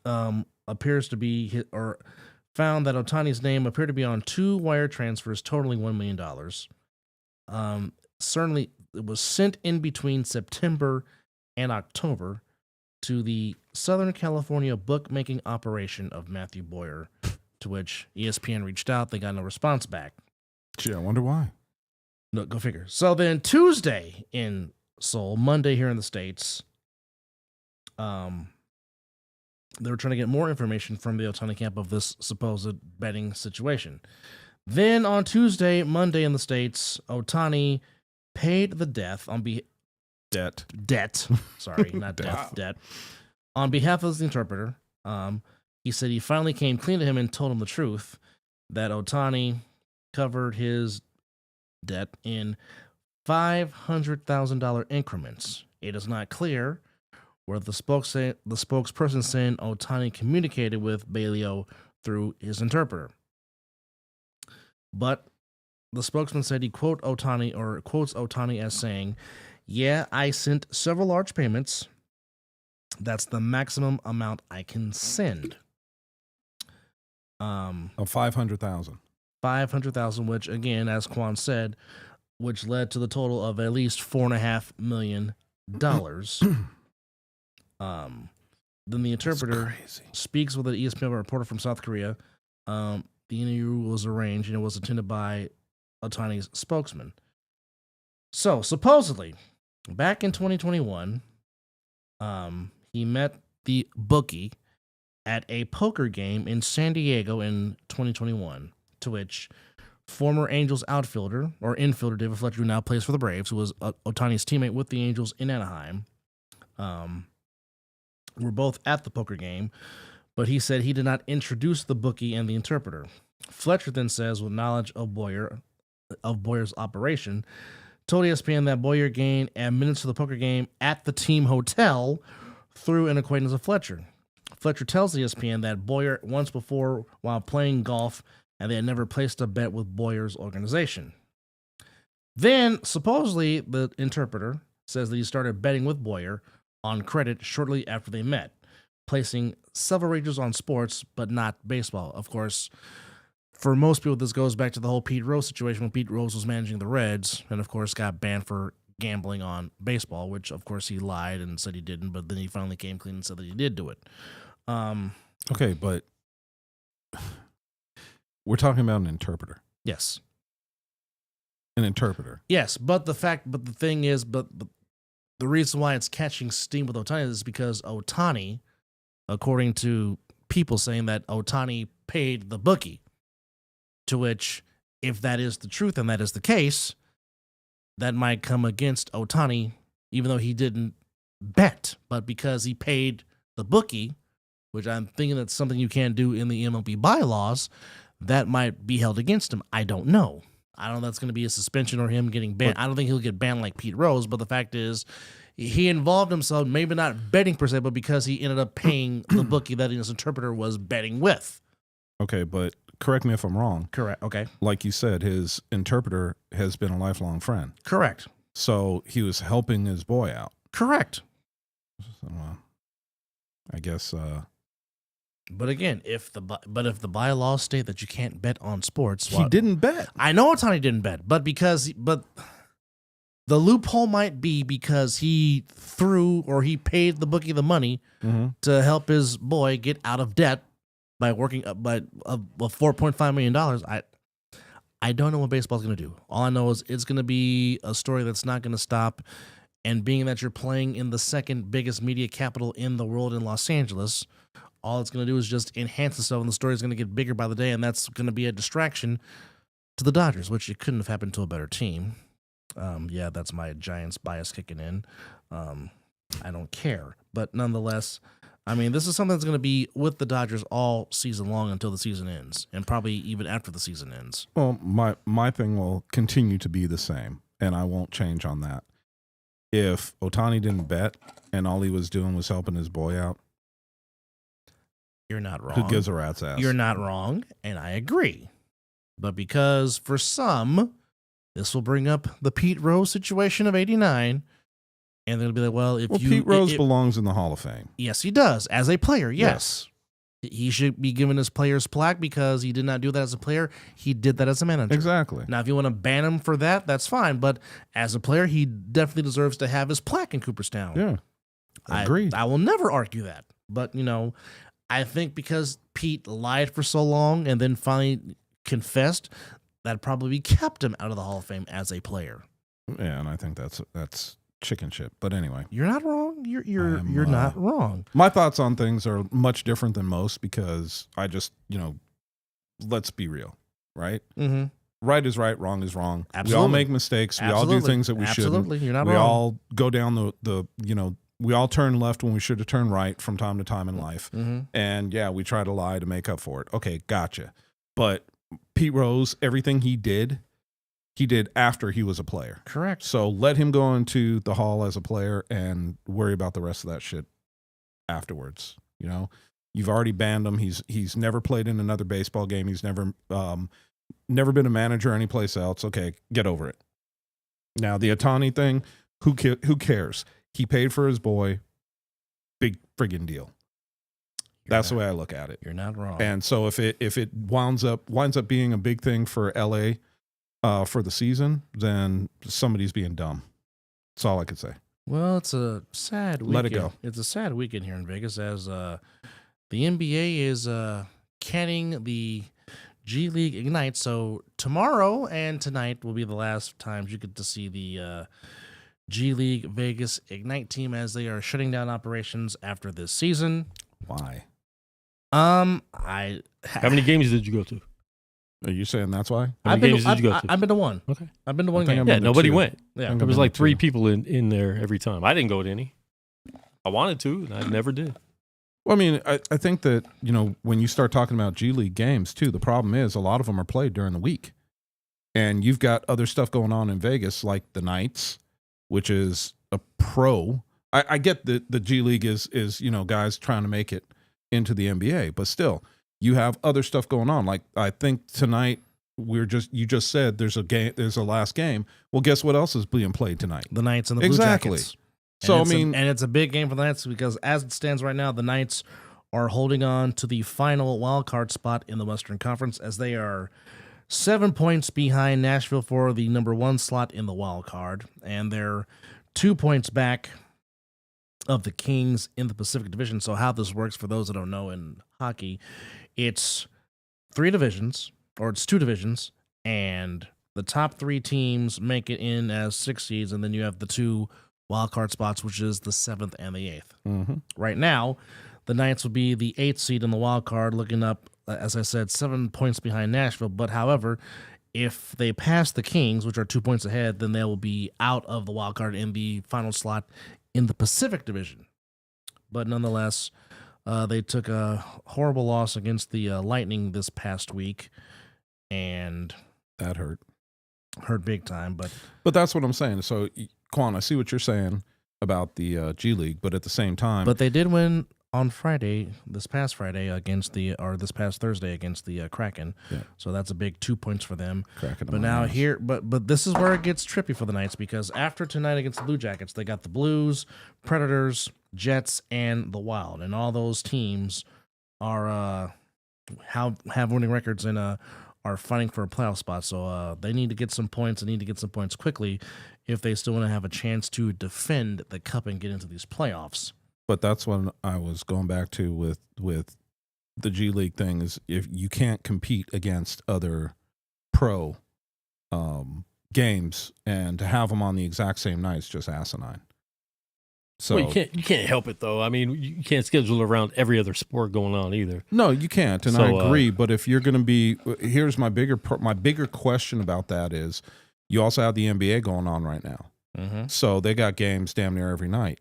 appears to be, or found that Ohtani's name appeared to be on 2 wire transfers totaling $1 million. Certainly, it was sent in between September and October to the Southern California bookmaking operation of Matthew Boyer, to which ESPN reached out. They got no response back. Gee, I wonder why. No, go figure. So then Tuesday in Seoul, Monday here in the States, they were trying to get more information from the Ohtani camp of this supposed betting situation. Then on Tuesday, Monday in the States, Ohtani paid the debt. Sorry, not death, debt. On behalf of the interpreter, he said he finally came clean to him and told him the truth, that Ohtani covered his debt in $500,000 increments. It is not clear whether the spokesperson saying Ohtani communicated with Bailey through his interpreter. But the spokesman said he quotes Ohtani as saying, "Yeah, I sent several large payments. That's the maximum amount I can send." Of 500,000. 500,000, which again, as Quan said, which led to the total of at least $4.5 million. Then the interpreter speaks with an ESPN reporter from South Korea. The interview was arranged and it was attended by Ohtani's spokesman. So supposedly, back in 2021, he met the bookie at a poker game in San Diego in 2021, to which former Angels infielder David Fletcher, who now plays for the Braves, who was Ohtani's teammate with the Angels in Anaheim, were both at the poker game, but he said he did not introduce the bookie and the interpreter. Fletcher then says, with knowledge of Boyer's operation, told ESPN that Boyer gained admittance to the poker game at the team hotel through an acquaintance of Fletcher. Fletcher tells ESPN that Boyer once before, while playing golf, and they had never placed a bet with Boyer's organization. Then, supposedly, the interpreter says that he started betting with Boyer on credit shortly after they met, placing several wagers on sports, but not baseball. Of course, for most people, this goes back to the whole Pete Rose situation when Pete Rose was managing the Reds, and of course got banned for gambling on baseball, which of course he lied and said he didn't, but then he finally came clean and said that he did do it. Okay, but we're talking about an interpreter. Yes. An interpreter. Yes, but the thing is, the reason why it's catching steam with Ohtani is because Ohtani, according to people saying that Ohtani paid the bookie, to which, if that is the truth and that is the case, that might come against Ohtani, even though he didn't bet, but because he paid the bookie, which I'm thinking that's something you can't do in the MLB bylaws, that might be held against him. I don't know. I don't know if that's going to be a suspension or him getting banned. I don't think he'll get banned like Pete Rose, but the fact is he involved himself, maybe not betting per se, but because he ended up paying the bookie that his interpreter was betting with. Okay, but correct me if I'm wrong. Correct. Okay. Like you said, his interpreter has been a lifelong friend. Correct. So he was helping his boy out. Correct. Well, I guess. But again, if the bylaws state that you can't bet on sports, he didn't bet. I know Ohtani didn't bet, but the loophole might be because he paid the bookie the money to help his boy get out of debt by working up by $4.5 million. I don't know what baseball's going to do. All I know is it's going to be a story that's not going to stop. And being that you're playing in the second biggest media capital in the world in Los Angeles, all it's going to do is just enhance itself, and the story is going to get bigger by the day, and that's going to be a distraction to the Dodgers, which it couldn't have happened to a better team. Yeah, that's my Giants bias kicking in. I don't care. But nonetheless, I mean, this is something that's going to be with the Dodgers all season long until the season ends, and probably even after the season ends. Well, my thing will continue to be the same, and I won't change on that. If Ohtani didn't bet and all he was doing was helping his boy out, you're not wrong. Who gives a rat's ass? You're not wrong, and I agree. But because for some, this will bring up the Pete Rose situation of '89, and they'll be like, well, Pete Rose belongs in the Hall of Fame. Yes, he does. As a player, yes. He should be given his player's plaque because he did not do that as a player. He did that as a manager. Exactly. Now, if you want to ban him for that, that's fine. But as a player, he definitely deserves to have his plaque in Cooperstown. Yeah, agreed. I will never argue that. But, I think because Pete lied for so long and then finally confessed, that probably kept him out of the Hall of Fame as a player. Yeah, and I think that's chicken shit. But anyway, you're not wrong. You're not wrong. My thoughts on things are much different than most because I just let's be real, right? Mm-hmm. Right is right, wrong is wrong. Absolutely. We all make mistakes. We all do things that we shouldn't. Absolutely, you're not wrong. We all go down we all turn left when we should have turned right from time to time in life. Mm-hmm. And yeah, we try to lie to make up for it. Okay, gotcha. But Pete Rose, everything he did he did after he was a player. Correct. So let him go into the hall as a player and worry about the rest of that shit afterwards. You know, you've already banned him. He's never played in another baseball game. He's never been a manager anyplace else. Okay, get over it. Now the Ohtani thing, who cares? He paid for his boy. Big friggin' deal. That's the way I look at it. You're not wrong. And so if it winds up being a big thing for LA for the season, then somebody's being dumb. That's all I could say. Well, it's a sad weekend. Let it go. It's a sad weekend here in Vegas as the NBA is canning the G League Ignite. So tomorrow and tonight will be the last times you get to see the G League Vegas Ignite team as they are shutting down operations after this season. Why? How many games did you go to? Are you saying that's why? How many games did you go to? I've been to one. Okay. I've been to one game. I'm Yeah, in nobody two. went. Yeah. There was like 3 people in there every time. I didn't go to any. I wanted to, and I never did. Well, I mean, I think that, you know, when you start talking about G League games too, the problem is a lot of them are played during the week. And you've got other stuff going on in Vegas, like the Knights, which is a pro. I get that the G League is, you know, guys trying to make it into the NBA, but still, you have other stuff going on. Like, I think tonight you just said there's a last game. Well, guess what else is being played tonight? The Knights and the Blue Exactly. Jackets. So, And I mean, and it's a big game for the Knights because as it stands right now, the Knights are holding on to the final wild card spot in the Western Conference as they are 7 points behind Nashville for the number 1 slot in the wild card, and they're 2 points back of the Kings in the Pacific Division. So how this works for those that don't know in hockey, it's 3 divisions, or it's 2 divisions, and the top 3 teams make it in as 6 seeds, and then you have the 2 wild card spots, which is the 7th and the 8th. mm-hmm. Right now, the Knights would be the 8th seed in the wild card, looking up, as I said, 7 points behind Nashville. But however, if they pass the Kings, which are 2 points ahead, then they will be out of the wild card in the final slot in the Pacific Division. But nonetheless, they took a horrible loss against the Lightning this past week, and That hurt big time. But that's what I'm saying. So, Quan, I see what you're saying about the G League, but at the same time, they did win on this past Thursday against the Kraken. Yeah. So that's a big 2 points for them. Cracking But them now eyes. here, but this is where it gets trippy for the Knights because after tonight against the Blue Jackets, they got the Blues, Predators, Jets, and the Wild, and all those teams are have winning records and are fighting for a playoff spot. So they need to get some points. They need to get some points quickly if they still want to have a chance to defend the cup and get into these playoffs. But that's when I was going back to with the G League thing is if you can't compete against other pro games and to have them on the exact same night is just asinine. So Well, you can't help it though. I mean, you can't schedule around every other sport going on either. no, you can't, and So, I agree. But if you're going to be, here's my bigger question about that is, you also have the NBA going on right now, Mm-hmm. so they got games damn near every night.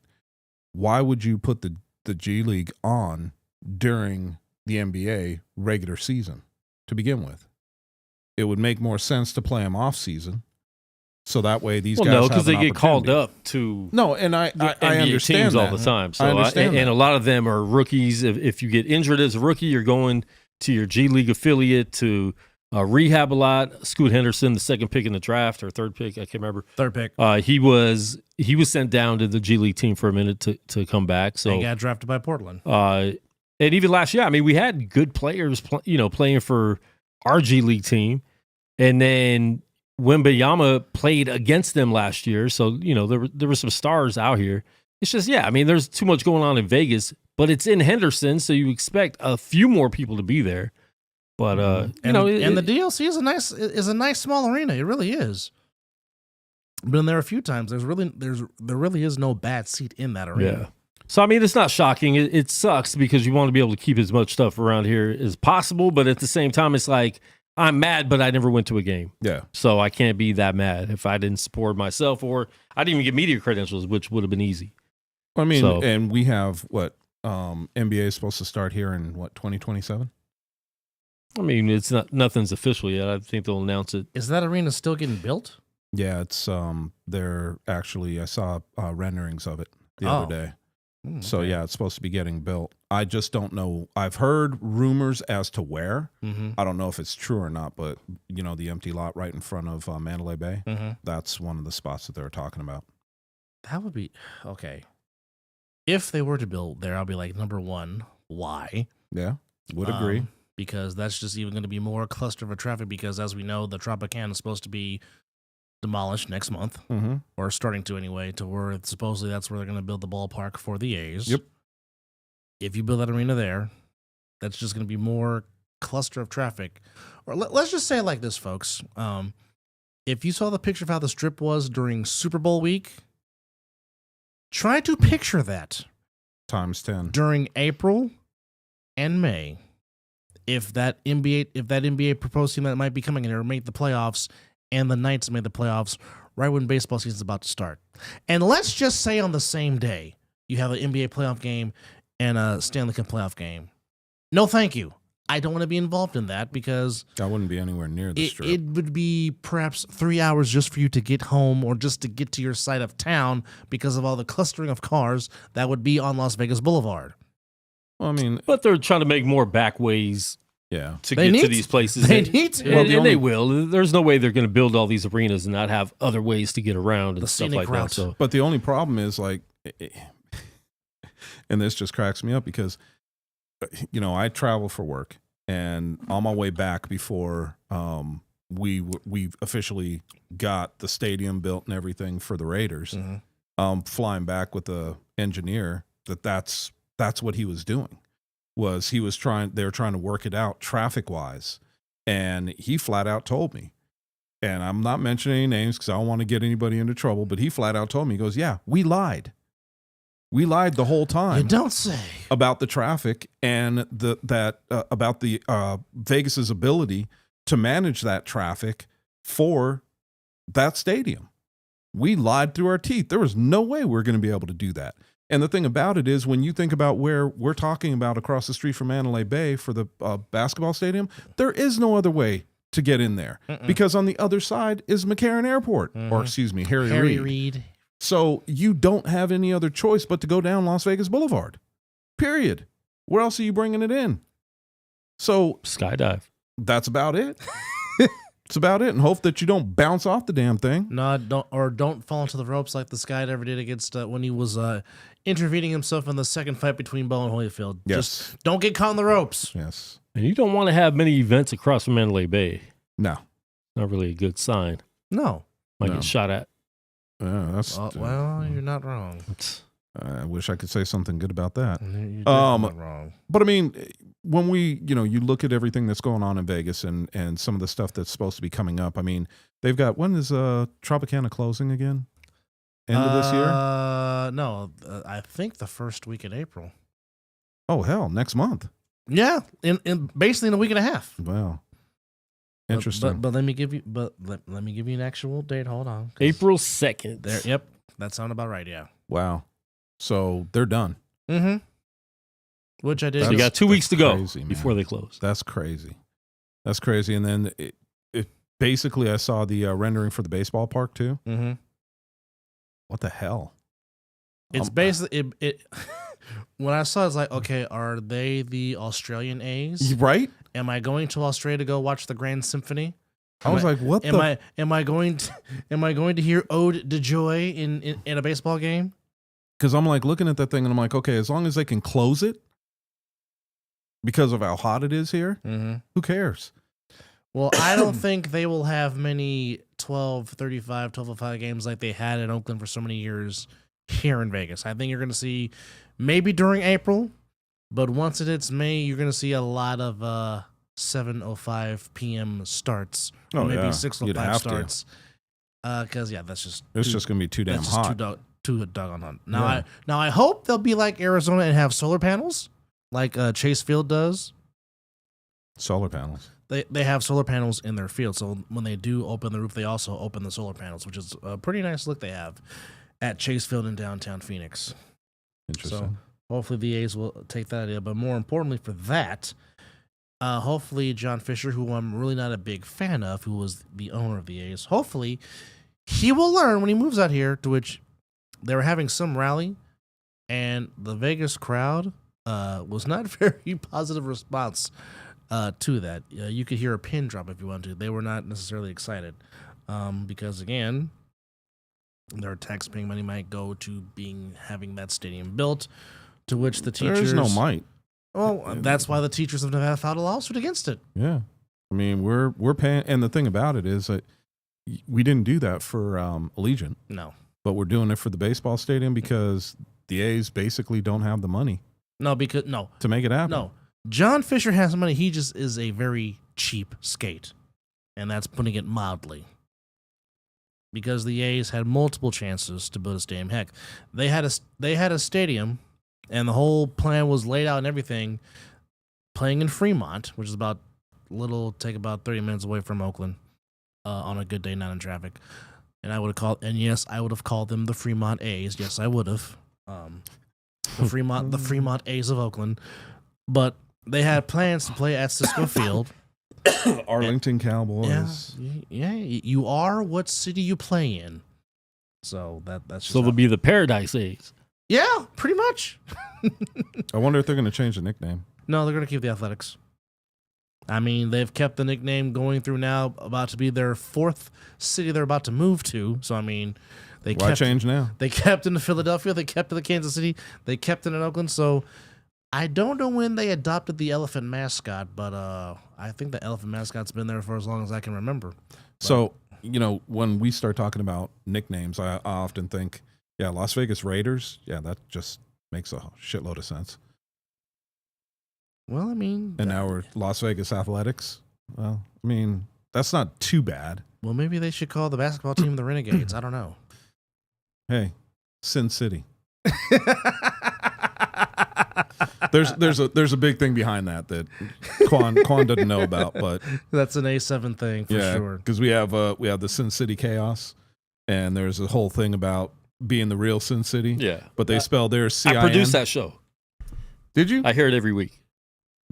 Why would you put the G League on during the NBA regular season to begin with? It would make more sense to play them off season, so that way these guys No, have because they an get called opportunity. up to No, and I NBA understand teams that. all the time. So I understand and that. a lot of them are rookies. If you get injured as a rookie, you're going to your G League affiliate to rehab a lot. Scoot Henderson, the 2nd pick in the draft or 3rd pick, I can't remember. 3rd pick. He was sent down to the G League team for a minute to come back. So They got drafted by Portland. and even last year, I mean, we had good players, playing for our G League team, and then Wembanyama played against them last year. So there were some stars out here. It's just I mean, there's too much going on in Vegas, but it's in Henderson, so you expect a few more people to be there. But and the DLC is a nice small arena. It really is. Been there a few times. There really is no bad seat in that arena. Yeah. So I mean, it's not shocking. It sucks because you want to be able to keep as much stuff around here as possible, but at the same time, it's like I'm mad, but I never went to a game. Yeah. So I can't be that mad if I didn't support myself, or I didn't even get media credentials, which would have been easy. I mean, So- and we have NBA is supposed to start here in 2027. I mean, it's nothing's official yet. I think they'll announce it. Is that arena still getting built? Yeah, it's they're actually I saw renderings of it the other day. So okay. yeah, it's supposed to be getting built. I just don't know. I've heard rumors as to where. Mm-hmm. I don't know if it's true or not, but the empty lot right in front of Mandalay Bay, Mm-hmm. that's one of the spots that they're talking about. That would be okay. If they were to build there, I'll be like, number one, why? Yeah, would agree. Because that's just even going to be more cluster of traffic. Because as we know, the Tropicana is supposed to be demolished next month, Mm-hmm. or starting to anyway, to where supposedly that's where they're going to build the ballpark for the A's. Yep. If you build that arena there, that's just going to be more cluster of traffic. Or let's just say it like this, folks. If you saw the picture of how the strip was during Super Bowl week, try to picture that Times 10. during April and May. If that NBA proposed team that might be coming in or make the playoffs, and the Knights made the playoffs right when baseball season's about to start. And let's just say on the same day, you have an NBA playoff game and a Stanley Cup playoff game. No, thank you. I don't want to be involved in that because I wouldn't be anywhere near the strip. it would be perhaps 3 hours just for you to get home or just to get to your side of town because of all the clustering of cars that would be on Las Vegas Boulevard. Well, I mean, But they're trying to make more back ways yeah. to They get to need these places. They and, need to. and, Well, the and only- they will. There's no way they're going to build all these arenas and not have other ways to get around and The stuff scenic like route. that. So But the only problem is and this just cracks me up because, I travel for work, and on my way back before we officially got the stadium built and everything for the Raiders, flying back with the engineer, that's what he was doing. They were trying to work it out traffic wise, and he flat out told me, and I'm not mentioning any names because I don't want to get anybody into trouble, but he flat out told me, he goes, yeah, we lied the whole time. You don't say. About the traffic and about the Vegas's ability to manage that traffic for that stadium. We lied through our teeth. There was no way we were going to be able to do that. And the thing about it is, when you think about where we're talking about across the street from Mandalay Bay for the basketball stadium, there is no other way to get in there because on the other side is McCarran Airport, or excuse me, Harry Reid. So you don't have any other choice but to go down Las Vegas Boulevard. Period. Where else are you bringing it in? So skydive. That's about it. It's about it, and hope that you don't bounce off the damn thing. No, don't fall into the ropes like this guy ever did against when he was intervening himself in the second fight between Bo and Holyfield. Yes. Just don't get caught in the ropes. Yes. And you don't want to have many events across from Mandalay Bay. No. Not really a good sign. No. Might No. get shot at. That's well, you're not wrong. I wish I could say something good about that. You're not wrong. But I mean, when you look at everything that's going on in Vegas and some of the stuff that's supposed to be coming up, I mean, they've got, when is Tropicana closing again? End of this year? No, I think the first week in April. Oh, hell, next month. Yeah, in basically in a week and a half. Wow. Interesting. But let me give you let me give you an actual date. Hold on. April 2nd. There. Yep, that sounded about right. Yeah. Wow. So they're done. Mm-hmm. Which I did. So you got 2 weeks to go crazy, man. before they close. That's crazy. That's crazy. And then it basically, I saw the rendering for the baseball park too. Mm-hmm. What the hell? It's basically it. When I saw it, it's like, okay, are they the Australian A's? Right? Am I going to Australia to go watch the Grand Symphony? I was like, what Am I going to hear Ode de Joy in a baseball game? Because I'm like looking at that thing and I'm like, okay, as long as they can close it because of how hot it is here, who cares? Well, I don't think they will have many 12:35, 12:05 games like they had in Oakland for so many years here in Vegas. I think you're going to see maybe during April, but once it hits May, you're going to see a lot of 7:05 p.m. starts, or maybe 6:05 starts. Because that's just it's just going to be too damn hot. Too doggone hot. Now I hope they'll be like Arizona and have solar panels, like Chase Field does. Solar panels. They have solar panels in their field, so when they do open the roof, they also open the solar panels, which is a pretty nice look they have at Chase Field in downtown Phoenix. Interesting. So hopefully the A's will take that idea. But more importantly for that, Hopefully, John Fisher, who I'm really not a big fan of, who was the owner of the A's, hopefully he will learn when he moves out here, to which they were having some rally, and the Vegas crowd was not very positive response to that. You could hear a pin drop if you want to. They were not necessarily excited because, again, their taxpaying money might go to having that stadium built, to which the teachers... There's no might. Well, that's why the teachers of Nevada filed a lawsuit against it. Yeah. I mean, we're paying... And the thing about it is that we didn't do that for Allegiant. No. But we're doing it for the baseball stadium because the A's basically don't have the money. No. To make it happen. No. John Fisher has money. He just is a very cheap skate. And that's putting it mildly. Because the A's had multiple chances to build a stadium. Heck, they had a stadium, and the whole plan was laid out and everything, playing in Fremont, which is take about 30 minutes away from Oakland on a good day, not in traffic. And I would have called them the Fremont A's. Yes, I would have. The Fremont A's of Oakland. But they had plans to play at Cisco Field. Arlington Cowboys. Yeah, you are what city you play in. So that's just So they'll be the Paradise A's. Yeah, pretty much. I wonder if they're going to change the nickname. No, they're going to keep the Athletics. I mean, they've kept the nickname going through now, about to be their fourth city they're about to move to. So, I mean, Why change now? They kept in Philadelphia. They kept in the Kansas City. They kept it in Oakland. So, I don't know when they adopted the elephant mascot, but I think the elephant mascot's been there for as long as I can remember. So, when we start talking about nicknames, I often think, Las Vegas Raiders. Yeah, that just makes a shitload of sense. Well, I mean... And now we're Las Vegas Athletics. Well, I mean, that's not too bad. Well, maybe they should call the basketball team the Renegades. I don't know. Hey, Sin City. There's a big thing behind that Quan doesn't know about, but that's an A7 thing for sure. Because we have the Sin City Chaos, and there's a whole thing about being the real Sin City. Yeah, but they spell their CIN. I produced that show. Did you? I hear it every week.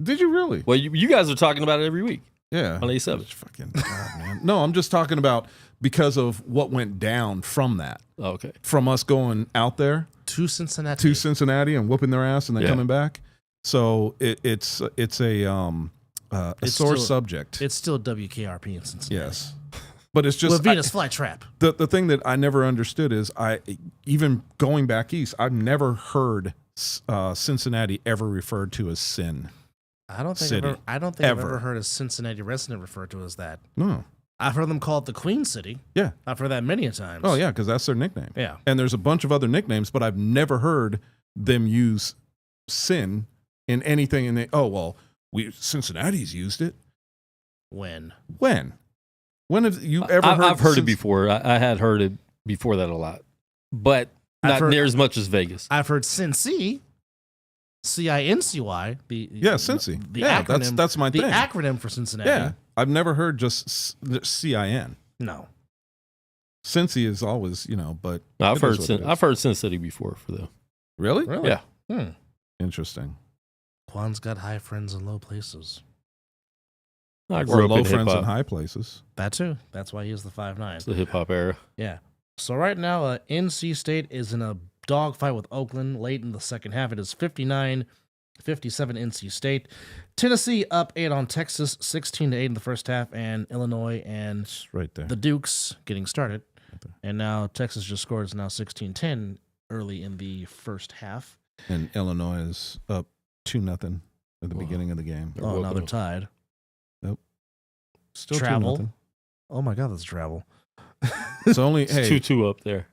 Did you really? Well, you guys are talking about it every week. Yeah, on A7. Fucking God, man. No, I'm just talking about because of what went down from that. Oh, okay. From us going out there to Cincinnati and whooping their ass and then coming back. So it's a sore subject. It's still WKRP in Cincinnati. Yes, but it's just Venus Flytrap. The thing that I never understood is even going back east, I've never heard Cincinnati ever referred to as Sin. I don't think I've ever heard a Cincinnati resident referred to as that. No. I've heard them call it the Queen City. Yeah. I've heard that many a times. Oh, yeah, because that's their nickname. Yeah. And there's a bunch of other nicknames, but I've never heard them use Sin in anything. Cincinnati's used it. When have you ever heard I've heard it before. I had heard it before that a lot, but not near as much as Vegas. I've heard Cincy. Cincy. Cincy. That's my thing. The acronym for Cincinnati. Yeah, I've never heard just CIN. No, Cincy is always, but no, I've heard Sin City before for them. Really? Yeah. Interesting. Quan's got high friends in low places. I grew up low in friends hip-hop. in high places. That too. That's why he is the 5'9". It's the hip hop era. Yeah. So right now, NC State is in a dogfight with Oakland late in the second half. It is 59-57 NC State. Tennessee up 8 on Texas, 16-8 in the first half, and Illinois and right there. The Dukes getting started. Right, and now Texas just scored. It's now 16-10 early in the first half. And Illinois is up 2-0 at the beginning of the game. Oh, now they're tied. Nope. Still travel. 2-0. Oh my God, that's travel. It's only it's 2-2 up there.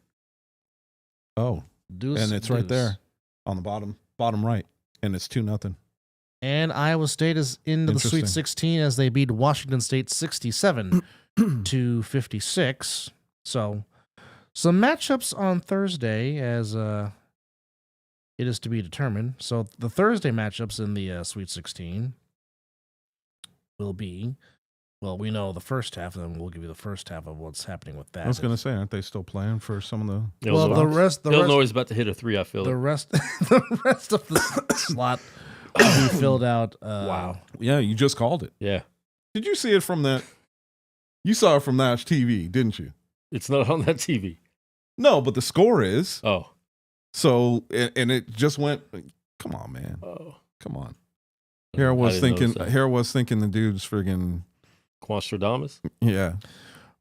Oh, and it's right there on the bottom right, and it's 2-0. And Iowa State is into the Sweet 16 as they beat Washington State 67-56. So, some matchups on Thursday as it is to be determined. So, the Thursday matchups in the Sweet 16 will be, well, we know the first half, and then we'll give you the first half of what's happening with that. I was going to say, aren't they still playing for some of the? Well, the rest. Illinois is about to hit a 3. I feel the rest of the slot we filled out. Wow. Yeah, you just called it. Yeah. Did you see it from that? You saw it from Nash TV, didn't you? It's not on that TV. No, but the score is. Oh. So, and it just went. Come on, man. Oh. Come on. Here I was thinking. Here I was thinking the dude's friggin' Quastradamus? Yeah.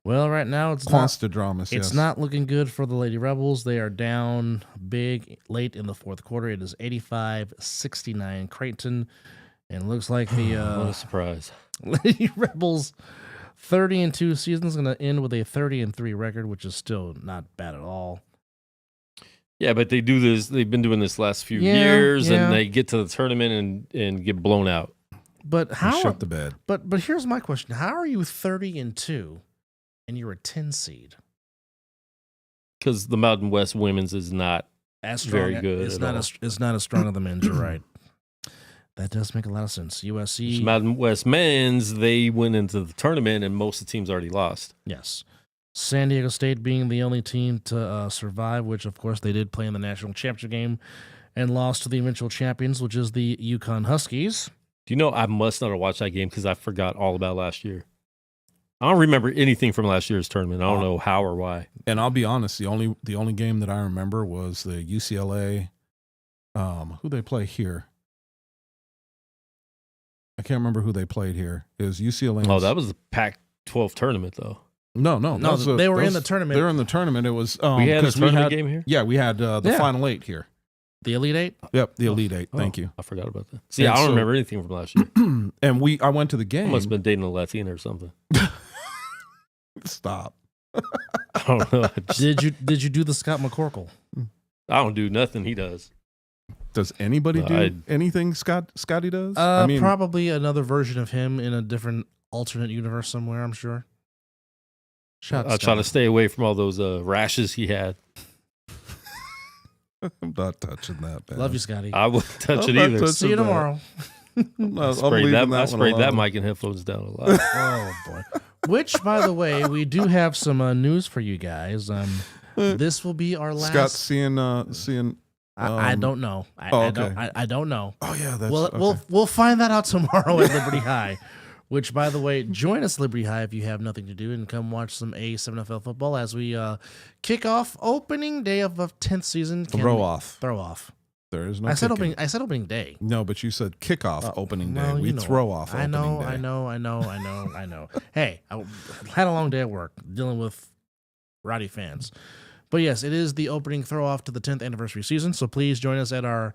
Well, right now it's Quastradamus. It's not looking good for the Lady Rebels. They are down big late in the fourth quarter. It is 85-69 Creighton, and it looks like the what a surprise. Lady Rebels 30-2 season is going to end with a 30-3 record, which is still not bad at all. Yeah, but they do this. They've been doing this last few years, and they get to the tournament and get blown out. But how? Shut the bed. But here's my question: how are you 30-2, and you're a 10 seed? Because the Mountain West women's is not as strong, very good. It's not as strong as the men's. You're right. That does make a lot of sense. USC, Mountain West men's, they went into the tournament, and most of the teams already lost. Yes. San Diego State being the only team to survive, which, of course, they did play in the national championship game and lost to the eventual champions, which is the Yukon Huskies. Do you know I must not have watched that game because I forgot all about last year. I don't remember anything from last year's tournament. I don't know how or why. And I'll be honest, the only game that I remember was the UCLA. Who they play here? I can't remember who they played here. It was UCLA. Oh, that was the Pac-12 tournament, though. No, they were in the tournament. They were in the tournament. It was we had a tournament game here. Yeah, we had the Final Eight here. The Elite Eight. Yep, the Elite Eight. Thank you. I forgot about that. See, I don't remember anything from last year. And I went to the game. I must have been dating a Latina or something. Stop. I don't know. Did you do the Scott McCorkle? I don't do nothing he does. Does anybody do anything Scotty does? I mean, probably another version of him in a different alternate universe somewhere, I'm sure. I'll try to stay away from all those rashes he had. I'm not touching that, man. Love you, Scotty. I wouldn't touch it either. See you tomorrow. I sprayed that mic and headphones down a lot. Oh, boy. Which, by the way, we do have some news for you guys. This will be our last. Scott seeing. I don't know. I don't know. Oh yeah, that's we'll find that out tomorrow at Liberty High. Which, by the way, join us Liberty High if you have nothing to do, and come watch some A7FL football as we kick off opening day of the 10th season. Throw off. There is no. I said opening day. No, but you said kickoff opening day. We throw off. I know. Hey, I had a long day at work dealing with rowdy fans. But yes, it is the opening throw-off to the 10th anniversary season, so please join us at our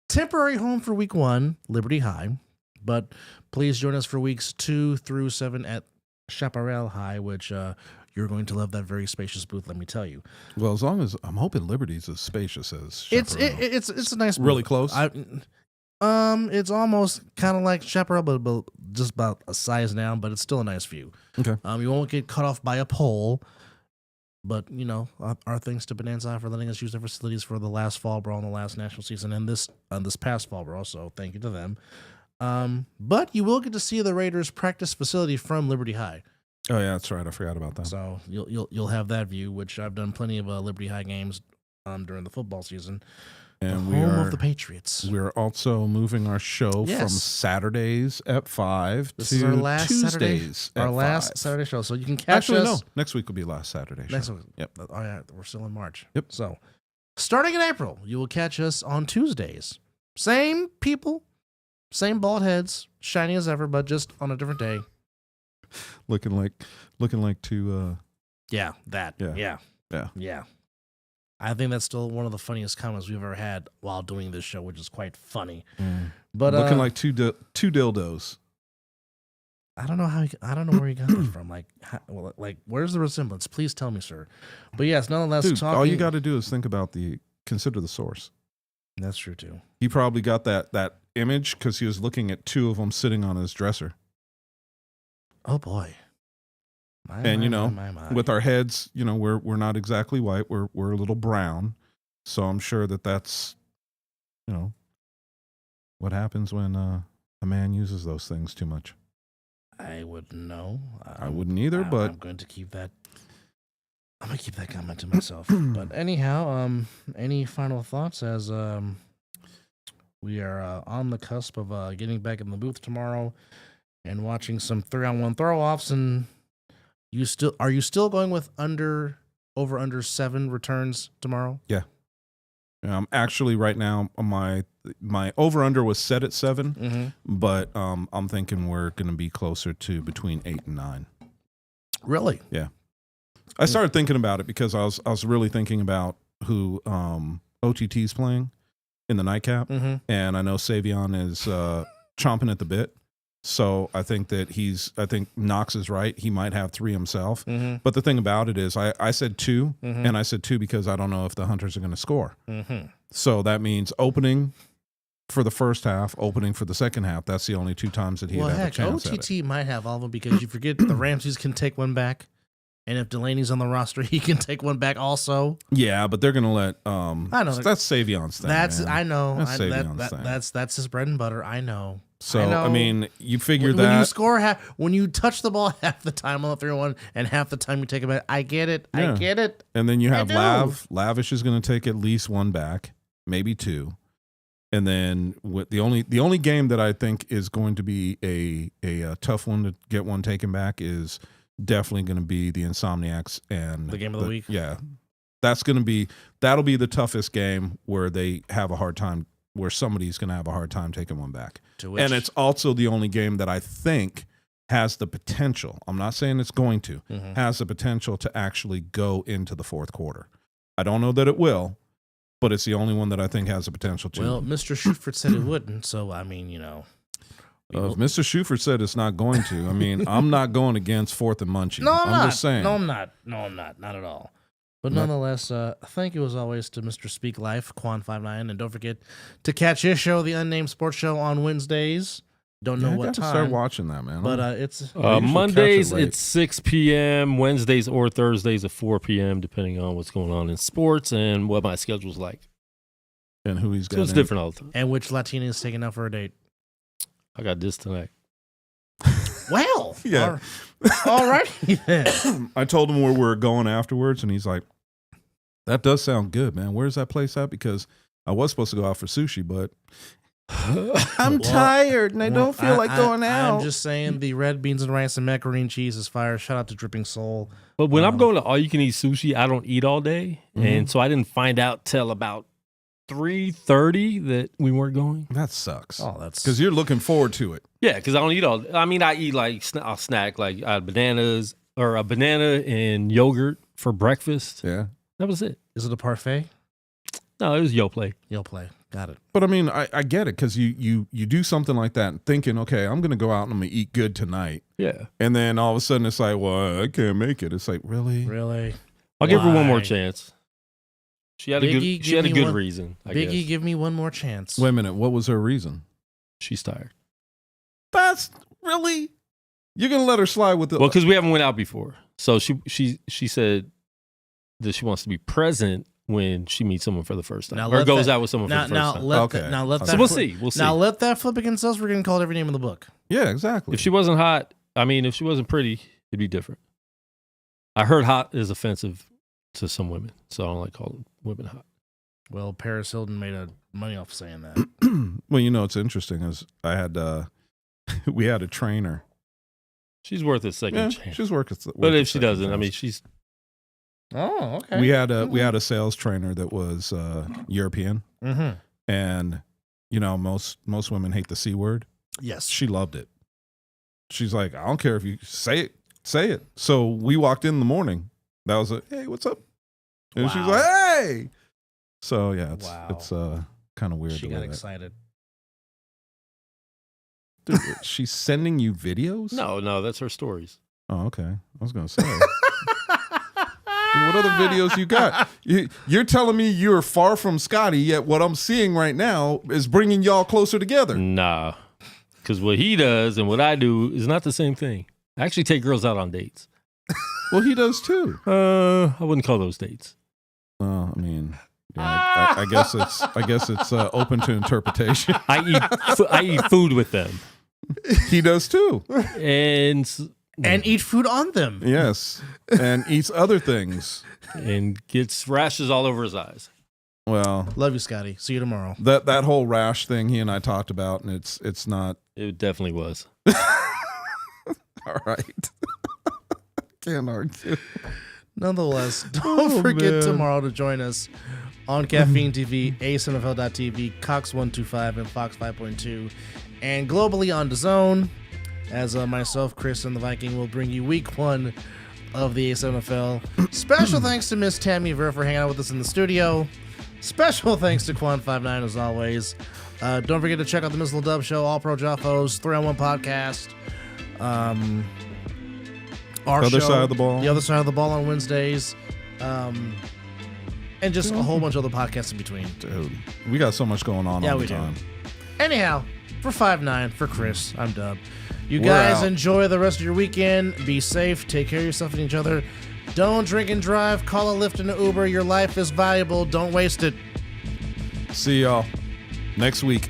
temporary home for week 1, Liberty High. But please join us for weeks 2 through 7 at Chaparral High, which you're going to love that very spacious booth, let me tell you. Well, as long as I'm hoping Liberty's as spacious as Chaparral. It's a nice booth. Really close? It's almost kind of like Chaparral, but just about a size down, but it's still a nice view. Okay. You won't get cut off by a pole. But, our thanks to Bonanza for letting us use their facilities for the last fall brawl and the last national season and this past fall brawl. So thank you to them. But you will get to see the Raiders practice facility from Liberty High. Oh yeah, that's right. I forgot about that. So you'll have that view, which I've done plenty of Liberty High games during the football season. And the home of the Patriots. We're also moving our show from Saturdays at 5 to our last Tuesdays Saturday, at 5. Last Saturday show. So you can catch us. No. Next week will be last Saturday show. Next week. Yep. Oh yeah, we're still in March. Yep. So starting in April, you will catch us on Tuesdays. Same people, same bald heads, shiny as ever, but just on a different day. Looking like two. Yeah, that. Yeah. I think that's still one of the funniest comments we've ever had while doing this show, which is quite funny. But looking like two dildos. I don't know where you got that from. Like, where's the resemblance? Please tell me, sir. But yes, nonetheless, all you got to do is consider the source. That's true too. He probably got that image because he was looking at two of them sitting on his dresser. Oh boy. With our heads, we're not exactly white. We're a little brown. So I'm sure that's, what happens when a man uses those things too much. I wouldn't know. I wouldn't either, but I'm going to keep that comment to myself. But anyhow, any final thoughts as We are on the cusp of getting back in the booth tomorrow and watching some 3-on-1 throw-offs. And are you still going with under 7 returns tomorrow? Yeah. Actually, right now, my over-under was set at 7, but I'm thinking we're going to be closer to between 8 and 9. Really? Yeah. I started thinking about it because I was really thinking about who OTT's playing in the nightcap, and I know Savion is chomping at the bit. So I think that Knox is right. He might have 3 himself. But the thing about it is I said 2, and I said 2 because I don't know if the Hunters are going to score. So that means opening for the first half, opening for the second half. That's the only 2 times that he'd have a chance at it. OTT might have all of them because you forget the Ramses can take one back. And if Delaney's on the roster, he can take one back also. Yeah, but they're going to let I know that's Savion's thing. I know. That's Savion's thing. That's his bread and butter. I know. So I mean, you figure when that you score when you touch the ball half the time on the 3-on-1 and half the time you take it back. I get it. Yeah. I get it. And then you have Lavish is going to take at least 1 back, maybe 2. And then the only game that I think is going to be a tough one to get one taken back is definitely going to be the Insomniacs and the game of the week. Yeah, that'll be the toughest game where they have a hard time, where somebody's going to have a hard time taking one back. And it's also the only game that I think has the potential. I'm not saying it's going to, has the potential to actually go into the fourth quarter. I don't know that it will, but it's the only one that I think has the potential to. Well, Mr. Schufert said it wouldn't, so I mean, if Mr. Schufert said it's not going to, I mean, I'm not going against 4th and Munchie. No, I'm not. Just saying. No, I'm not. Not at all. But nonetheless, thank you as always to Mr. Speak Life, Quan59, and don't forget to catch his show, the Unnamed Sports Show, on Wednesdays. Don't know what I got to time. start watching that, man. But it's Mondays it's 6 p.m., Wednesdays or Thursdays at 4 p.m., depending on what's going on in sports and what my schedule's like. And who he's got. So it's different all the time. And which Latina is taking out for a date. I got this tonight. Well, yeah. All right then. I told him where we're going afterwards, and he's like, that does sound good, man. Where's that place at? Because I was supposed to go out for sushi, but I'm tired, and I don't feel like going out. I'm just saying the red beans and rice and macaroni and cheese is fire. Shout out to Dripping Soul. But when I'm going to all-you-can-eat sushi, I don't eat all day, and so I didn't find out till about 3:30 that we weren't going. That sucks. Oh, that's because you're looking forward to it. Yeah, because I don't eat all. I mean, I eat like I'll snack like bananas or a banana and yogurt for breakfast. Yeah, that was it. Is it a parfait? No, it was Yoplait. Yoplait. Got it. But I mean, I get it because you do something like that thinking, okay, I'm going to go out and I'm going to eat good tonight. Yeah. And then all of a sudden it's like, well, I can't make it. It's like, really? Really? I'll give her one more chance. She had Biggie, a good reason. I Biggie, guess. give me one more chance. Wait a minute. What was her reason? She's tired. That's really? You're going to let her slide with the... Well, because we haven't went out before. So she said that she wants to be present when she meets someone for the first time, or goes out with someone for the first time. So we'll see. We'll see. Now let that flip against us. We're getting called every name in the book. Yeah, exactly. If she wasn't hot, if she wasn't pretty, it'd be different. I heard hot is offensive to some women, so I don't like calling women hot. Well, Paris Hilton made money off saying that. Well, it's interesting is I had we had a trainer. She's worth a second chance. She's worth but if she doesn't, she's. Oh, okay. We had a sales trainer that was European, and most women hate the C word. Yes, she loved it. She's like, I don't care if you say it. So we walked in the morning. That was hey, what's up? And she's like, hey. So yeah, it's kind of weird. She got excited. Dude, she's sending you videos? No, that's her stories. Oh, okay. I was gonna say. Dude, what other videos you got? You're telling me you're far from Scotty, yet what I'm seeing right now is bringing y'all closer together. Nah, because what he does and what I do is not the same thing. I actually take girls out on dates. Well, he does too. I wouldn't call those dates. I mean, yeah, I guess it's open to interpretation. I eat food with them. He does too, and eat food on them. Yes, and eats other things and gets rashes all over his eyes. Well, Love you, Scotty. See you tomorrow. that whole rash thing he and I talked about, and it's not It definitely was. all right. Can't argue. Nonetheless, don't forget man. tomorrow to join us on Caffeine TV, AceNFL.tv, Cox 125, and Fox 5.2, and globally on DAZN, as myself, Chris, and the Viking will bring you week 1 of the AceNFL. Special thanks to Miss Tammy Ver for hanging out with us in the studio. Special thanks to Quan59 as always. Don't forget to check out the Miss Little Dub Show, All Pro Joffos, 3-on-1 podcast. Our Other show, Side of the Ball. The Other Side of the Ball on Wednesdays. And just a whole bunch of other podcasts in between. Dude, we got so much going on all the time. Anyhow, for 5'9", for Chris, I'm Dub. You We're guys out. enjoy the rest of your weekend. Be safe. Take care of yourself and each other. Don't drink and drive. Call a Lyft and an Uber. Your life is valuable. Don't waste it. See y'all next week.